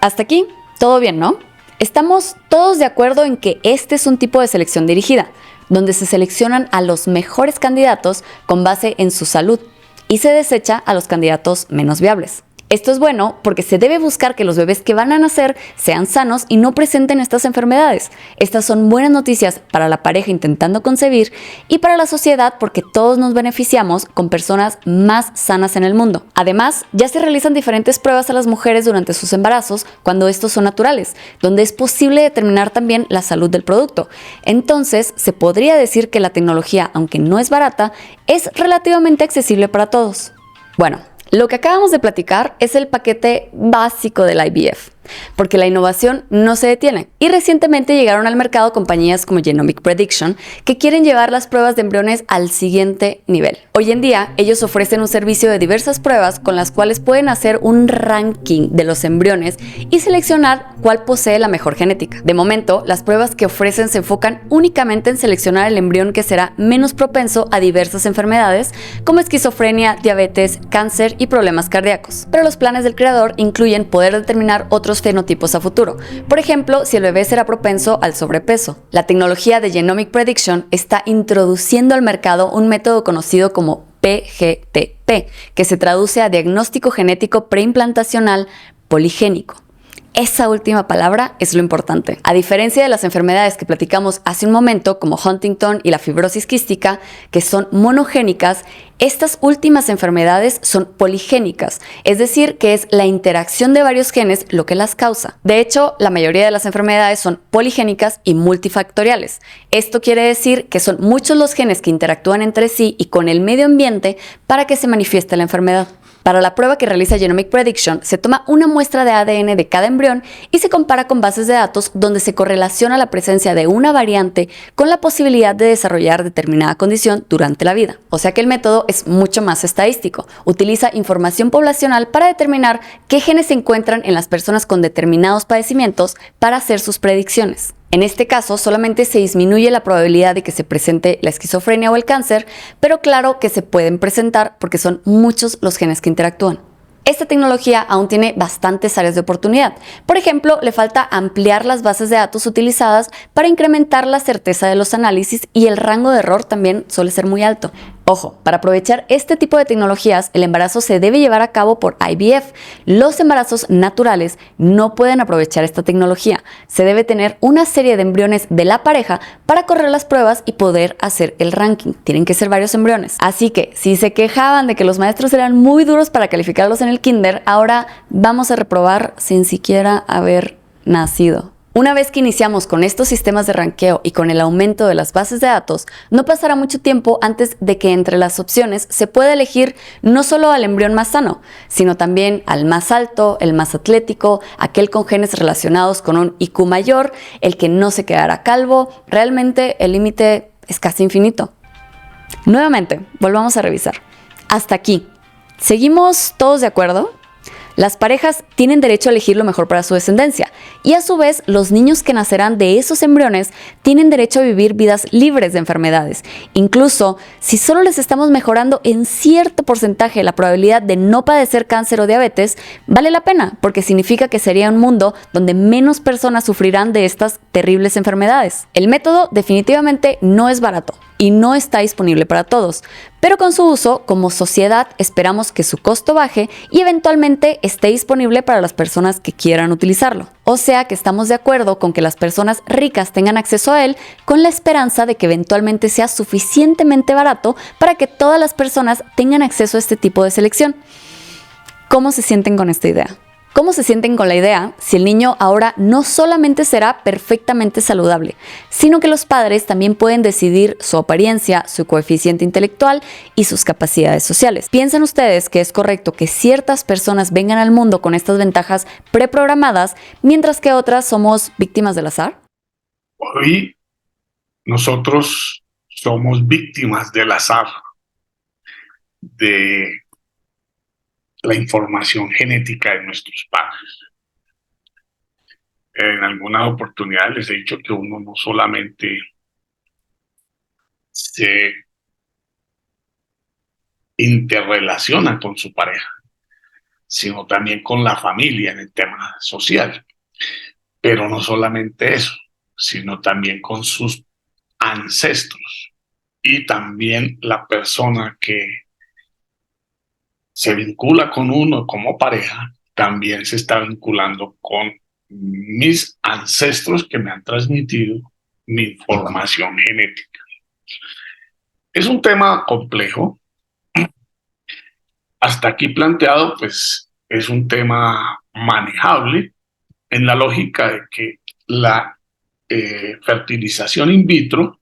Hasta aquí, todo bien, ¿no? Estamos todos de acuerdo en que este es un tipo de selección dirigida, donde se seleccionan a los mejores candidatos con base en su salud y se desecha a los candidatos menos viables. Esto es bueno porque se debe buscar que los bebés que van a nacer sean sanos y no presenten estas enfermedades. Estas son buenas noticias para la pareja intentando concebir y para la sociedad porque todos nos beneficiamos con personas más sanas en el mundo. Además, ya se realizan diferentes pruebas a las mujeres durante sus embarazos cuando estos son naturales, donde es posible determinar también la salud del producto. Entonces, se podría decir que la tecnología, aunque no es barata, es relativamente accesible para todos. Bueno, lo que acabamos de platicar es el paquete básico del IVF, porque la innovación no se detiene. Y recientemente llegaron al mercado compañías como Genomic Prediction que quieren llevar las pruebas de embriones al siguiente nivel. Hoy en día, ellos ofrecen un servicio de diversas pruebas con las cuales pueden hacer un ranking de los embriones y seleccionar cuál posee la mejor genética. De momento, las pruebas que ofrecen se enfocan únicamente en seleccionar el embrión que será menos propenso a diversas enfermedades como esquizofrenia, diabetes, cáncer y problemas cardíacos. Pero los planes del creador incluyen poder determinar otros otros fenotipos a futuro. Por ejemplo, si el bebé será propenso al sobrepeso. La tecnología de Genomic Prediction está introduciendo al mercado un método conocido como PGTP, que se traduce a diagnóstico genético preimplantacional poligénico. Esa última palabra es lo importante. A diferencia de las enfermedades que platicamos hace un momento, como Huntington y la fibrosis quística, que son monogénicas, estas últimas enfermedades son poligénicas, es decir, que es la interacción de varios genes lo que las causa. De hecho, la mayoría de las enfermedades son poligénicas y multifactoriales. Esto quiere decir que son muchos los genes que interactúan entre sí y con el medio ambiente para que se manifieste la enfermedad. Para la prueba que realiza Genomic Prediction, se toma una muestra de ADN de cada embrión y se compara con bases de datos donde se correlaciona la presencia de una variante con la posibilidad de desarrollar determinada condición durante la vida. O sea que el método es mucho más estadístico. Utiliza información poblacional para determinar qué genes se encuentran en las personas con determinados padecimientos para hacer sus predicciones. En este caso, solamente se disminuye la probabilidad de que se presente la esquizofrenia o el cáncer, pero claro que se pueden presentar porque son muchos los genes que interactúan. Esta tecnología aún tiene bastantes áreas de oportunidad. Por ejemplo, le falta ampliar las bases de datos utilizadas para incrementar la certeza de los análisis y el rango de error también suele ser muy alto. Ojo, para aprovechar este tipo de tecnologías, el embarazo se debe llevar a cabo por IVF. Los embarazos naturales no pueden aprovechar esta tecnología. Se debe tener una serie de embriones de la pareja para correr las pruebas y poder hacer el ranking. Tienen que ser varios embriones. Así que, si se quejaban de que los maestros eran muy duros para calificarlos en el kinder, ahora vamos a reprobar sin siquiera haber nacido. Una vez que iniciamos con estos sistemas de ranqueo y con el aumento de las bases de datos, no pasará mucho tiempo antes de que entre las opciones se pueda elegir no solo al embrión más sano, sino también al más alto, el más atlético, aquel con genes relacionados con un IQ mayor, el que no se quedará calvo. Realmente el límite es casi infinito. Nuevamente, volvamos a revisar. Hasta aquí. ¿Seguimos todos de acuerdo? Las parejas tienen derecho a elegir lo mejor para su descendencia y a su vez los niños que nacerán de esos embriones tienen derecho a vivir vidas libres de enfermedades. Incluso si solo les estamos mejorando en cierto porcentaje la probabilidad de no padecer cáncer o diabetes, vale la pena porque significa que sería un mundo donde menos personas sufrirán de estas terribles enfermedades. El método definitivamente no es barato y no está disponible para todos, pero con su uso, como sociedad, esperamos que su costo baje y eventualmente esté disponible para las personas que quieran utilizarlo. O sea que estamos de acuerdo con que las personas ricas tengan acceso a él con la esperanza de que eventualmente sea suficientemente barato para que todas las personas tengan acceso a este tipo de selección. ¿Cómo se sienten con esta idea? ¿Cómo se sienten con la idea si el niño ahora no solamente será perfectamente saludable, sino que los padres también pueden decidir su apariencia, su coeficiente intelectual y sus capacidades sociales? ¿Piensan ustedes que es correcto que ciertas personas vengan al mundo con estas ventajas preprogramadas, mientras que otras somos víctimas del azar? Hoy nosotros somos víctimas del azar, de la información genética de nuestros padres. En algunas oportunidades les he dicho que uno no solamente se interrelaciona con su pareja, sino también con la familia en el tema social. Pero no solamente eso, sino también con sus ancestros y también la persona que se vincula con uno como pareja, también se está vinculando con mis ancestros que me han transmitido mi información genética. Es un tema complejo. Hasta aquí planteado, pues es un tema manejable en la lógica de que la fertilización in vitro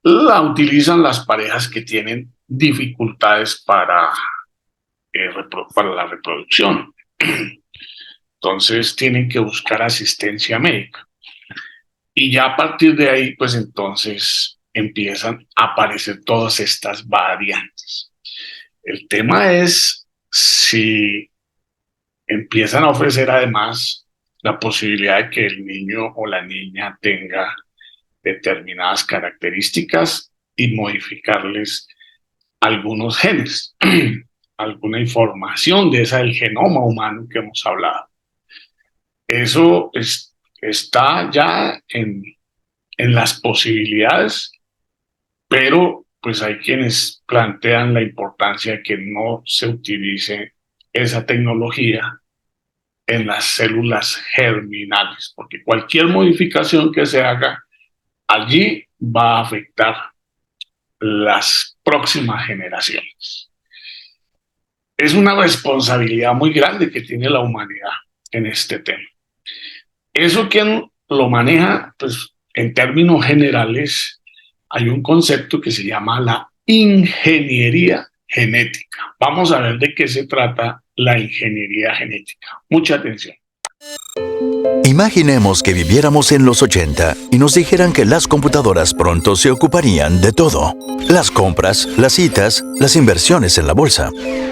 la utilizan las parejas que tienen dificultades para la reproducción. Entonces tienen que buscar asistencia médica. Y ya a partir de ahí, pues entonces empiezan a aparecer todas estas variantes. El tema es si empiezan a ofrecer además la posibilidad de que el niño o la niña tenga determinadas características y modificarles algunos genes, alguna información de esa del genoma humano que hemos hablado. Eso está ya en las posibilidades, pero pues hay quienes plantean la importancia de que no se utilice esa tecnología en las células germinales, porque cualquier modificación que se haga allí va a afectar las próximas generaciones. Es una responsabilidad muy grande que tiene la humanidad en este tema. Eso, ¿quién lo maneja? Pues en términos generales hay un concepto que se llama la ingeniería genética. Vamos a ver de qué se trata la ingeniería genética. Mucha atención. Imaginemos que viviéramos en los 80 y nos dijeran que las computadoras pronto se ocuparían de todo. Las compras, las citas, las inversiones en la bolsa.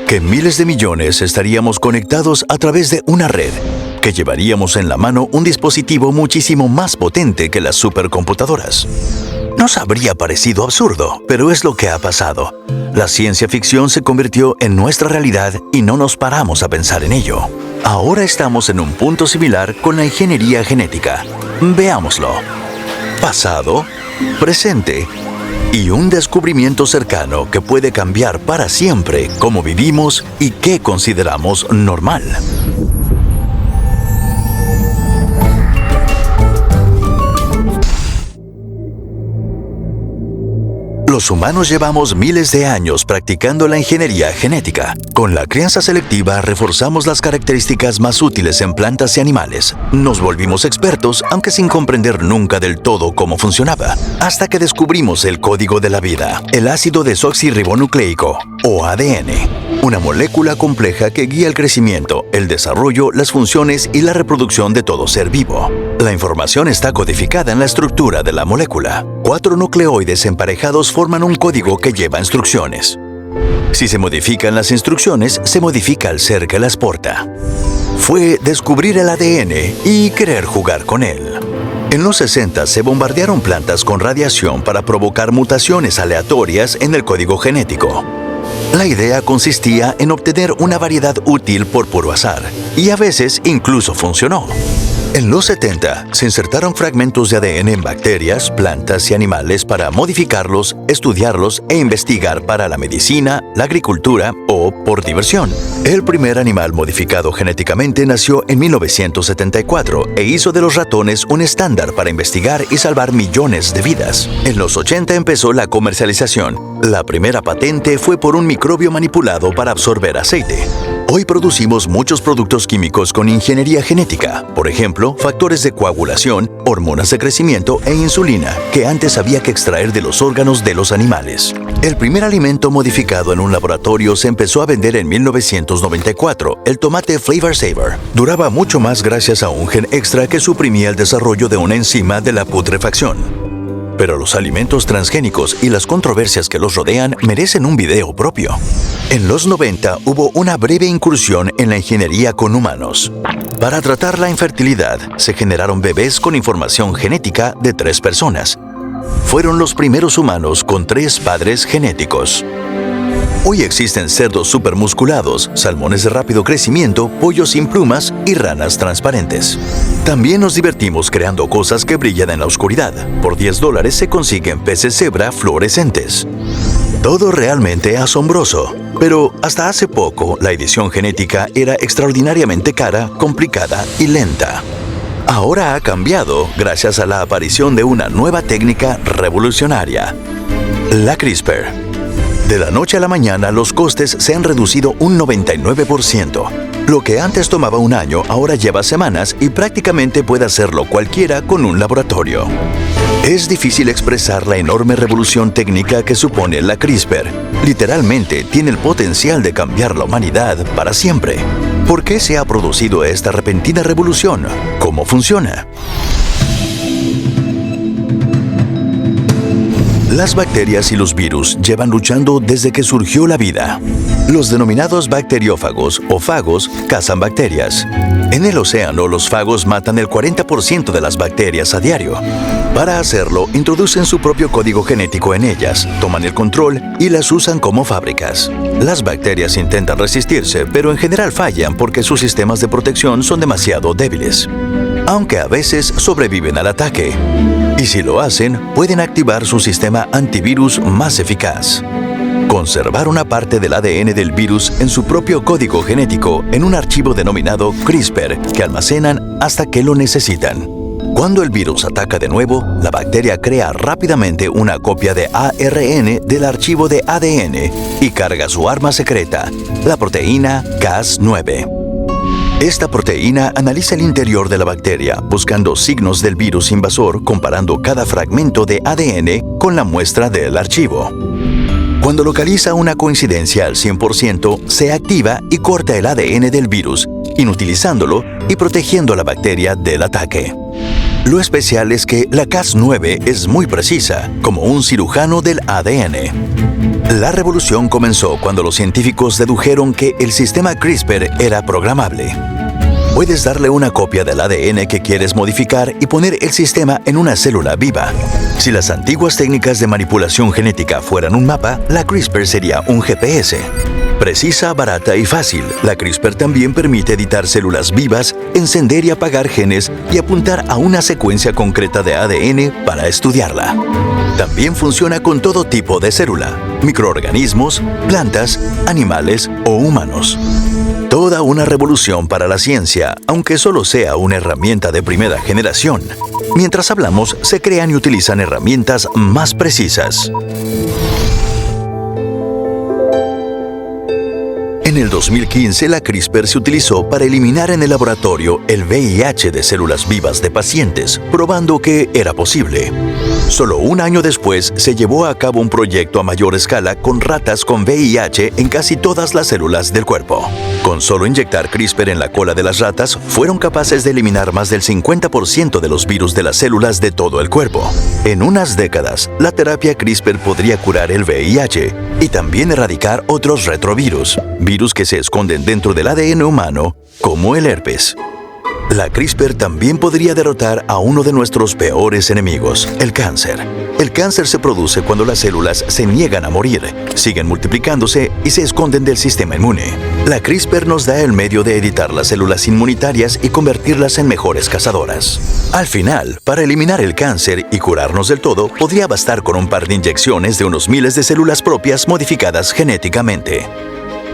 Que miles de millones estaríamos conectados a través de una red. Que llevaríamos en la mano un dispositivo muchísimo más potente que las supercomputadoras. Nos habría parecido absurdo, pero es lo que ha pasado. La ciencia ficción se convirtió en nuestra realidad y no nos paramos a pensar en ello. Ahora estamos en un punto similar con la ingeniería genética. Veámoslo. Pasado, presente y un descubrimiento cercano que puede cambiar para siempre cómo vivimos y qué consideramos normal. Los humanos llevamos miles de años practicando la ingeniería genética. Con la crianza selectiva reforzamos las características más útiles en plantas y animales. Nos volvimos expertos, aunque sin comprender nunca del todo cómo funcionaba, hasta que descubrimos el código de la vida, el ácido desoxirribonucleico, o ADN, una molécula compleja que guía el crecimiento, el desarrollo, las funciones y la reproducción de todo ser vivo. La información está codificada en la estructura de la molécula. 4 nucleoides emparejados forman un código que lleva instrucciones. Si se modifican las instrucciones, se modifica el ser que las porta. Fue descubrir el ADN y querer jugar con él. En los 60 se bombardearon plantas con radiación para provocar mutaciones aleatorias en el código genético. La idea consistía en obtener una variedad útil por puro azar, y a veces incluso funcionó. En los 70 se insertaron fragmentos de ADN en bacterias, plantas y animales para modificarlos, estudiarlos e investigar para la medicina, la agricultura o por diversión. El primer animal modificado genéticamente nació en 1974 e hizo de los ratones un estándar para investigar y salvar millones de vidas. En los 80 empezó la comercialización. La primera patente fue por un microbio manipulado para absorber aceite. Hoy producimos muchos productos químicos con ingeniería genética, por ejemplo, factores de coagulación, hormonas de crecimiento e insulina, que antes había que extraer de los órganos de los animales. El primer alimento modificado en un laboratorio se empezó a vender en 1994, el tomate Flavor Saver. Duraba mucho más gracias a un gen extra que suprimía el desarrollo de una enzima de la putrefacción. Pero los alimentos transgénicos y las controversias que los rodean merecen un video propio. En los 90 hubo una breve incursión en la ingeniería con humanos. Para tratar la infertilidad, se generaron bebés con información genética de 3 personas. Fueron los primeros humanos con 3 padres genéticos. Hoy existen cerdos supermusculados, salmones de rápido crecimiento, pollos sin plumas y ranas transparentes. También nos divertimos creando cosas que brillan en la oscuridad. Por $10 se consiguen peces cebra fluorescentes. Todo realmente asombroso. Pero hasta hace poco, la edición genética era extraordinariamente cara, complicada y lenta. Ahora ha cambiado gracias a la aparición de una nueva técnica revolucionaria, la CRISPR. De la noche a la mañana, los costes se han reducido un 99%. Lo que antes tomaba un año, ahora lleva semanas y prácticamente puede hacerlo cualquiera con un laboratorio. Es difícil expresar la enorme revolución técnica que supone la CRISPR. Literalmente tiene el potencial de cambiar la humanidad para siempre. ¿Por qué se ha producido esta repentina revolución? ¿Cómo funciona? Las bacterias y los virus llevan luchando desde que surgió la vida. Los denominados bacteriófagos o fagos cazan bacterias. En el océano, los fagos matan el 40% de las bacterias a diario. Para hacerlo, introducen su propio código genético en ellas, toman el control y las usan como fábricas. Las bacterias intentan resistirse, pero en general fallan porque sus sistemas de protección son demasiado débiles. Aunque a veces sobreviven al ataque. Y si lo hacen, pueden activar su sistema antivirus más eficaz. Conservar una parte del ADN del virus en su propio código genético en un archivo denominado CRISPR que almacenan hasta que lo necesitan. Cuando el virus ataca de nuevo, la bacteria crea rápidamente una copia de ARN del archivo de ADN y carga su arma secreta, la proteína Cas9. Esta proteína analiza el interior de la bacteria, buscando signos del virus invasor comparando cada fragmento de ADN con la muestra del archivo. Cuando localiza una coincidencia al 100%, se activa y corta el ADN del virus, inutilizándolo y protegiendo a la bacteria del ataque. Lo especial es que la Cas9 es muy precisa, como un cirujano del ADN. La revolución comenzó cuando los científicos dedujeron que el sistema CRISPR era programable. Puedes darle una copia del ADN que quieres modificar y poner el sistema en una célula viva. Si las antiguas técnicas de manipulación genética fueran un mapa, la CRISPR sería un GPS. Precisa, barata y fácil, la CRISPR también permite editar células vivas, encender y apagar genes y apuntar a una secuencia concreta de ADN para estudiarla. También funciona con todo tipo de célula, microorganismos, plantas, animales o humanos. Toda una revolución para la ciencia, aunque solo sea una herramienta de primera generación. Mientras hablamos, se crean y utilizan herramientas más precisas. En el 2015, la CRISPR se utilizó para eliminar en el laboratorio el VIH de células vivas de pacientes, probando que era posible. Solo un año después, se llevó a cabo un proyecto a mayor escala con ratas con VIH en casi todas las células del cuerpo. Con solo inyectar CRISPR en la cola de las ratas, fueron capaces de eliminar más del 50% de los virus de las células de todo el cuerpo. En unas décadas, la terapia CRISPR podría curar el VIH y también erradicar otros retrovirus, virus que se esconden dentro del ADN humano, como el herpes. La CRISPR también podría derrotar a uno de nuestros peores enemigos, el cáncer. El cáncer se produce cuando las células se niegan a morir, siguen multiplicándose y se esconden del sistema inmune. La CRISPR nos da el medio de editar las células inmunitarias y convertirlas en mejores cazadoras. Al final, para eliminar el cáncer y curarnos del todo, podría bastar con un par de inyecciones de unos miles de células propias modificadas genéticamente.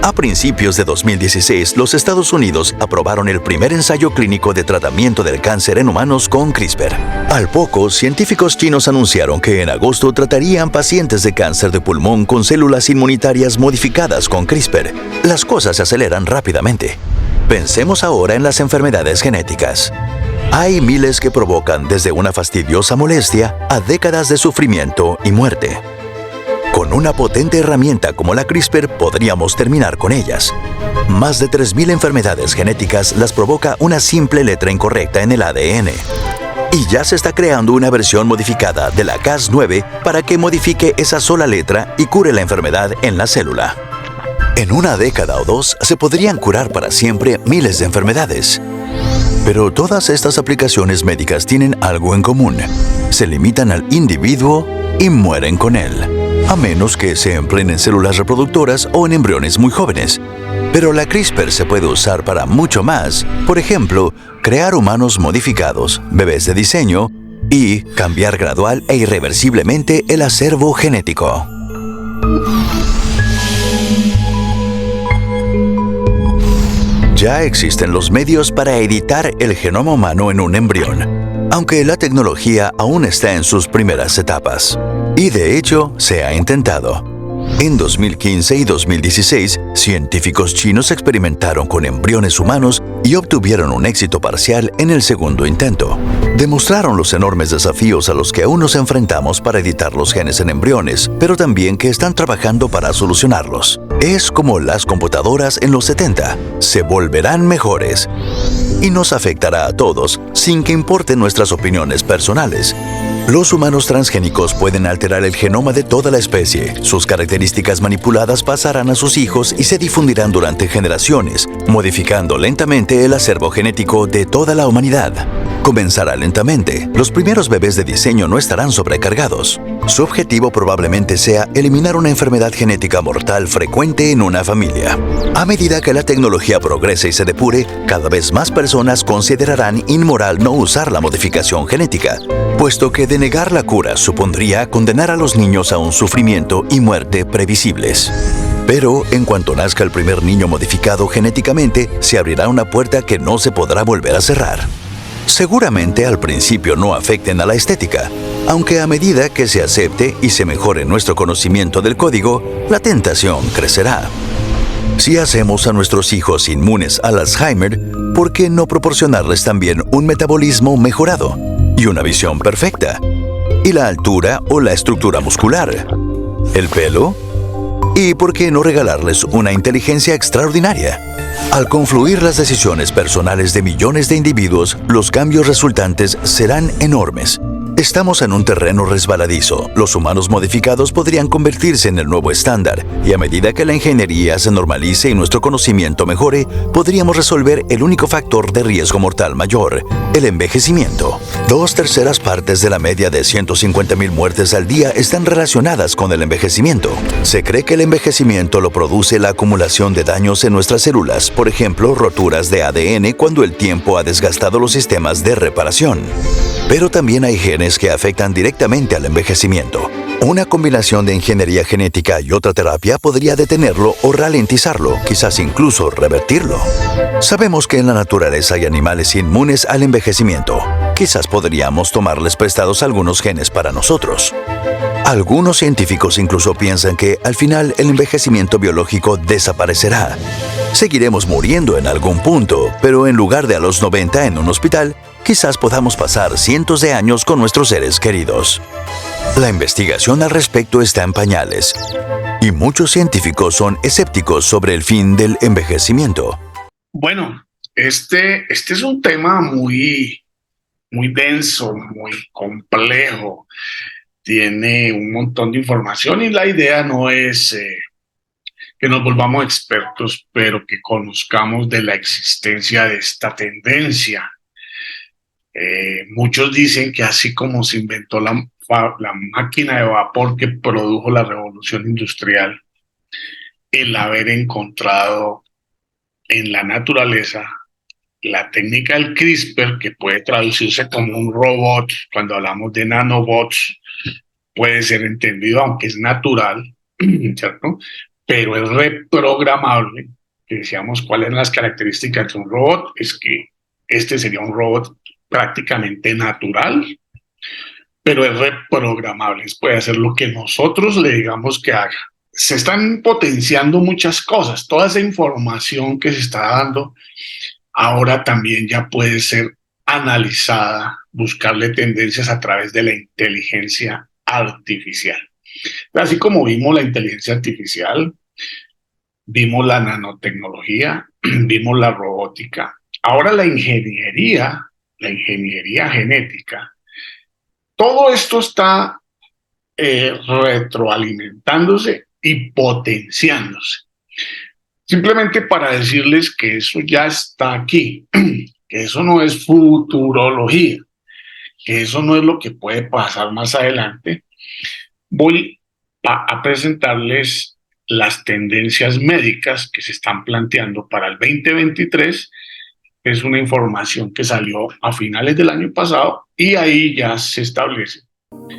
A principios de 2016, los Estados Unidos aprobaron el primer ensayo clínico de tratamiento del cáncer en humanos con CRISPR. Al poco, científicos chinos anunciaron que en agosto tratarían pacientes de cáncer de pulmón con células inmunitarias modificadas con CRISPR. Las cosas se aceleran rápidamente. Pensemos ahora en las enfermedades genéticas. Hay miles que provocan desde una fastidiosa molestia a décadas de sufrimiento y muerte. Con una potente herramienta como la CRISPR podríamos terminar con ellas. Más de 3.000 enfermedades genéticas las provoca una simple letra incorrecta en el ADN. Y ya se está creando una versión modificada de la Cas9 para que modifique esa sola letra y cure la enfermedad en la célula. En una década o dos se podrían curar para siempre miles de enfermedades. Pero todas estas aplicaciones médicas tienen algo en común. Se limitan al individuo y mueren con él, a menos que se empleen en células reproductoras o en embriones muy jóvenes. Pero la CRISPR se puede usar para mucho más. Por ejemplo, crear humanos modificados, bebés de diseño y cambiar gradual e irreversiblemente el acervo genético. Ya existen los medios para editar el genoma humano en un embrión, aunque la tecnología aún está en sus primeras etapas. Y de hecho, se ha intentado. En 2015 y 2016, científicos chinos experimentaron con embriones humanos y obtuvieron un éxito parcial en el segundo intento. Demostraron los enormes desafíos a los que aún nos enfrentamos para editar los genes en embriones, pero también que están trabajando para solucionarlos. Es como las computadoras en los 70, se volverán mejores. Y nos afectará a todos, sin que importen nuestras opiniones personales. Los humanos transgénicos pueden alterar el genoma de toda la especie. Sus características manipuladas pasarán a sus hijos y se difundirán durante generaciones, modificando lentamente el acervo genético de toda la humanidad. Comenzará lentamente. Los primeros bebés de diseño no estarán sobrecargados. Su objetivo probablemente sea eliminar una enfermedad genética mortal frecuente en una familia. A medida que la tecnología progrese y se depure, cada vez más personas considerarán inmoral no usar la modificación genética, puesto que denegar la cura supondría condenar a los niños a un sufrimiento y muerte previsibles. Pero en cuanto nazca el primer niño modificado genéticamente, se abrirá una puerta que no se podrá volver a cerrar. Seguramente al principio no afecten a la estética, aunque a medida que se acepte y se mejore nuestro conocimiento del código, la tentación crecerá. Si hacemos a nuestros hijos inmunes al Alzheimer, ¿por qué no proporcionarles también un metabolismo mejorado y una visión perfecta? ¿Y la altura o la estructura muscular? ¿El pelo? ¿Y por qué no regalarles una inteligencia extraordinaria? Al confluir las decisiones personales de millones de individuos, los cambios resultantes serán enormes. Estamos en un terreno resbaladizo. Los humanos modificados podrían convertirse en el nuevo estándar, y a medida que la ingeniería se normalice y nuestro conocimiento mejore, podríamos resolver el único factor de riesgo mortal mayor, el envejecimiento. 2/3 partes de la media de 150,000 muertes al día están relacionadas con el envejecimiento. Se cree que el envejecimiento lo produce la acumulación de daños en nuestras células, por ejemplo, roturas de ADN cuando el tiempo ha desgastado los sistemas de reparación. Pero también hay genes que afectan directamente al envejecimiento. Una combinación de ingeniería genética y otra terapia podría detenerlo o ralentizarlo, quizás incluso revertirlo. Sabemos que en la naturaleza hay animales inmunes al envejecimiento. Quizás podríamos tomarles prestados algunos genes para nosotros. Algunos científicos incluso piensan que al final el envejecimiento biológico desaparecerá. Seguiremos muriendo en algún punto, pero en lugar de a los 90 en un hospital, quizás podamos pasar cientos de años con nuestros seres queridos. La investigación al respecto está en pañales, y muchos científicos son escépticos sobre el fin del envejecimiento. Bueno, este es un tema muy denso, muy complejo. Tiene un montón de información y la idea no es que nos volvamos expertos, pero que conozcamos de la existencia de esta tendencia. Muchos dicen que así como se inventó la máquina de vapor que produjo la revolución industrial, el haber encontrado en la naturaleza la técnica del CRISPR, que puede traducirse como un robot, cuando hablamos de nanobots, puede ser entendido, aunque es natural, ¿cierto? Pero es reprogramable. Que decíamos cuáles eran las características de un robot, es que este sería un robot prácticamente natural, pero es reprogramable, puede hacer lo que nosotros le digamos que haga. Se están potenciando muchas cosas, toda esa información que se está dando ahora también ya puede ser analizada, buscarle tendencias a través de la inteligencia artificial. Así como vimos la inteligencia artificial, vimos la nanotecnología, vimos la robótica, ahora la ingeniería genética. Todo esto está retroalimentándose y potenciándose. Simplemente para decirles que eso ya está aquí, que eso no es futurología, que eso no es lo que puede pasar más adelante. Voy a presentarles las tendencias médicas que se están planteando para el 2023. Es una información que salió a finales del año pasado y ahí ya se establece.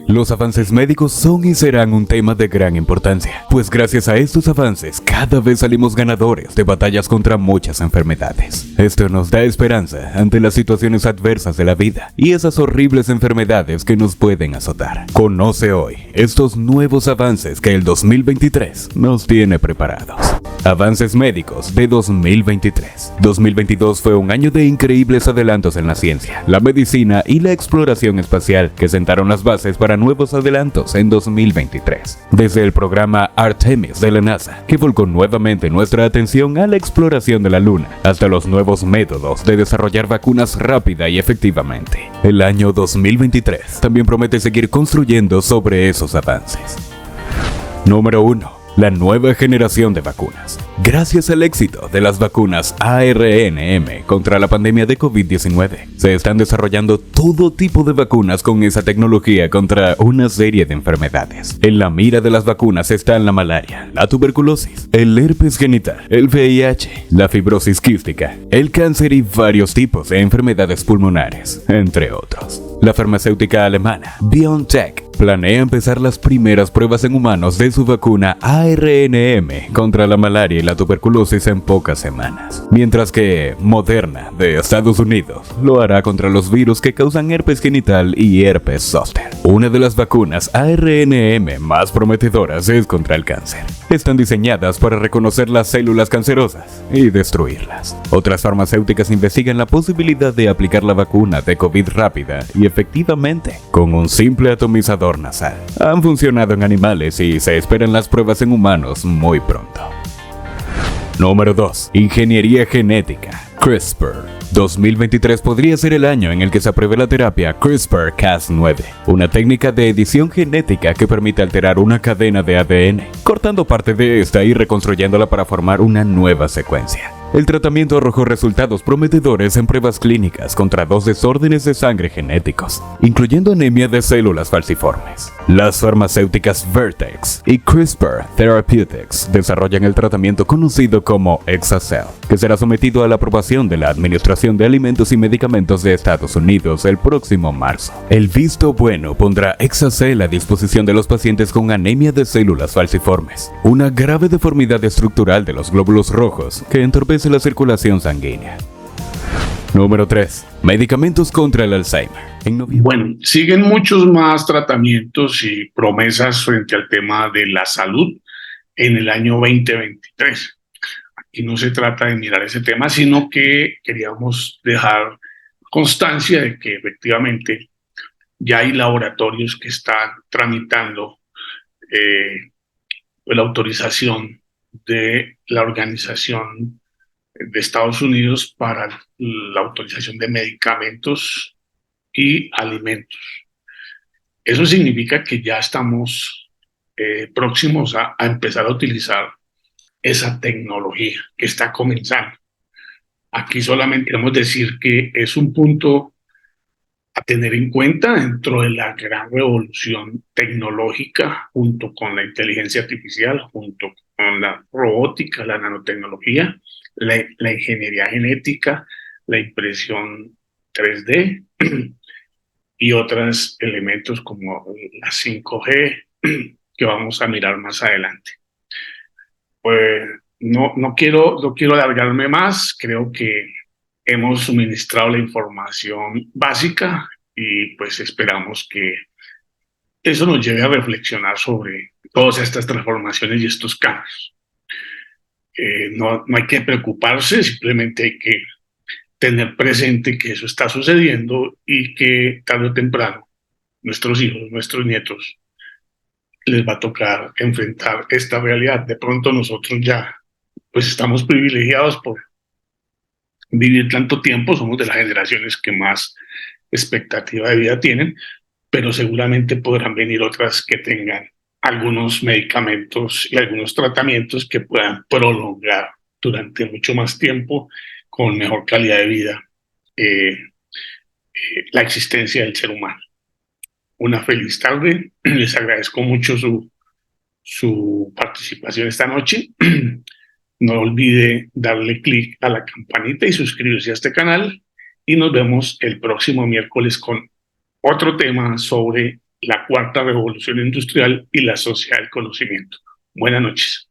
Los avances médicos son y serán un tema de gran importancia, pues gracias a estos avances cada vez salimos ganadores de batallas contra muchas enfermedades. Esto nos da esperanza ante las situaciones adversas de la vida y esas horribles enfermedades que nos pueden azotar. Conoce hoy estos nuevos avances que el 2023 nos tiene preparados. Avances médicos de 2023. 2022 fue un año de increíbles adelantos en la ciencia, la medicina y la exploración espacial que sentaron las bases para nuevos adelantos en 2023. Desde el programa Artemis de la NASA, que volcó nuevamente nuestra atención a la exploración de la Luna, hasta los nuevos métodos de desarrollar vacunas rápida y efectivamente. El año 2023 también promete seguir construyendo sobre esos avances. Número 1. La nueva generación de vacunas. Gracias al éxito de las vacunas ARNM contra la pandemia de COVID-19, se están desarrollando todo tipo de vacunas con esa tecnología contra una serie de enfermedades. En la mira de las vacunas están la malaria, la tuberculosis, el herpes genital, el VIH, la fibrosis quística, el cáncer y varios tipos de enfermedades pulmonares, entre otros. La farmacéutica alemana BioNTech planea empezar las primeras pruebas en humanos de su vacuna ARNM contra la malaria y la tuberculosis en pocas semanas, mientras que Moderna de Estados Unidos lo hará contra los virus que causan herpes genital y herpes zóster. Una de las vacunas ARNM más prometedoras es contra el cáncer. Están diseñadas para reconocer las células cancerosas y destruirlas. Otras farmacéuticas investigan la posibilidad de aplicar la vacuna de COVID rápida y efectivamente con un simple atomizador nasal. Han funcionado en animales y se esperan las pruebas en humanos muy pronto. Número 2. Ingeniería genética. CRISPR. 2023 podría ser el año en el que se apruebe la terapia CRISPR-Cas9, una técnica de edición genética que permite alterar una cadena de ADN, cortando parte de esta y reconstruyéndola para formar una nueva secuencia. El tratamiento arrojó resultados prometedores en pruebas clínicas contra 2 desórdenes de sangre genéticos, incluyendo anemia de células falciformes. Las farmacéuticas Vertex y CRISPR Therapeutics desarrollan el tratamiento conocido como Exa-Cel, que será sometido a la aprobación de la Administración de Alimentos y Medicamentos de Estados Unidos el próximo marzo. El visto bueno pondrá Exa-Cel a disposición de los pacientes con anemia de células falciformes, una grave deformidad estructural de los glóbulos rojos que entorpece la circulación sanguínea. Número 3. Medicamentos contra el Alzheimer. Bueno, siguen muchos más tratamientos y promesas frente al tema de la salud en el año 2023. Aquí no se trata de mirar ese tema, sino que queríamos dejar constancia de que efectivamente ya hay laboratorios que están tramitando la autorización de la Organización de Estados Unidos para la autorización de medicamentos y alimentos. Eso significa que ya estamos próximos a empezar a utilizar esa tecnología que está comenzando. Aquí solamente queremos decir que es un punto a tener en cuenta dentro de la gran revolución tecnológica, junto con la inteligencia artificial, junto con la robótica, la nanotecnología, la ingeniería genética, la impresión 3D y otros elementos como la 5G que vamos a mirar más adelante. Pues no quiero alargarme más, creo que hemos suministrado la información básica y pues esperamos que eso nos lleve a reflexionar sobre todas estas transformaciones y estos cambios. No hay que preocuparse, simplemente hay que tener presente que eso está sucediendo y que tarde o temprano nuestros hijos, nuestros nietos, les va a tocar enfrentar esta realidad. De pronto nosotros ya pues estamos privilegiados por vivir tanto tiempo, somos de las generaciones que más expectativa de vida tienen, pero seguramente podrán venir otras que tengan algunos medicamentos y algunos tratamientos que puedan prolongar durante mucho más tiempo, con mejor calidad de vida, la existencia del ser humano. Una feliz tarde, les agradezco mucho su participación esta noche. No olvide darle clic a la campanita y suscribirse a este canal, y nos vemos el próximo miércoles con otro tema sobre la cuarta revolución industrial y la sociedad del conocimiento. Buenas noches.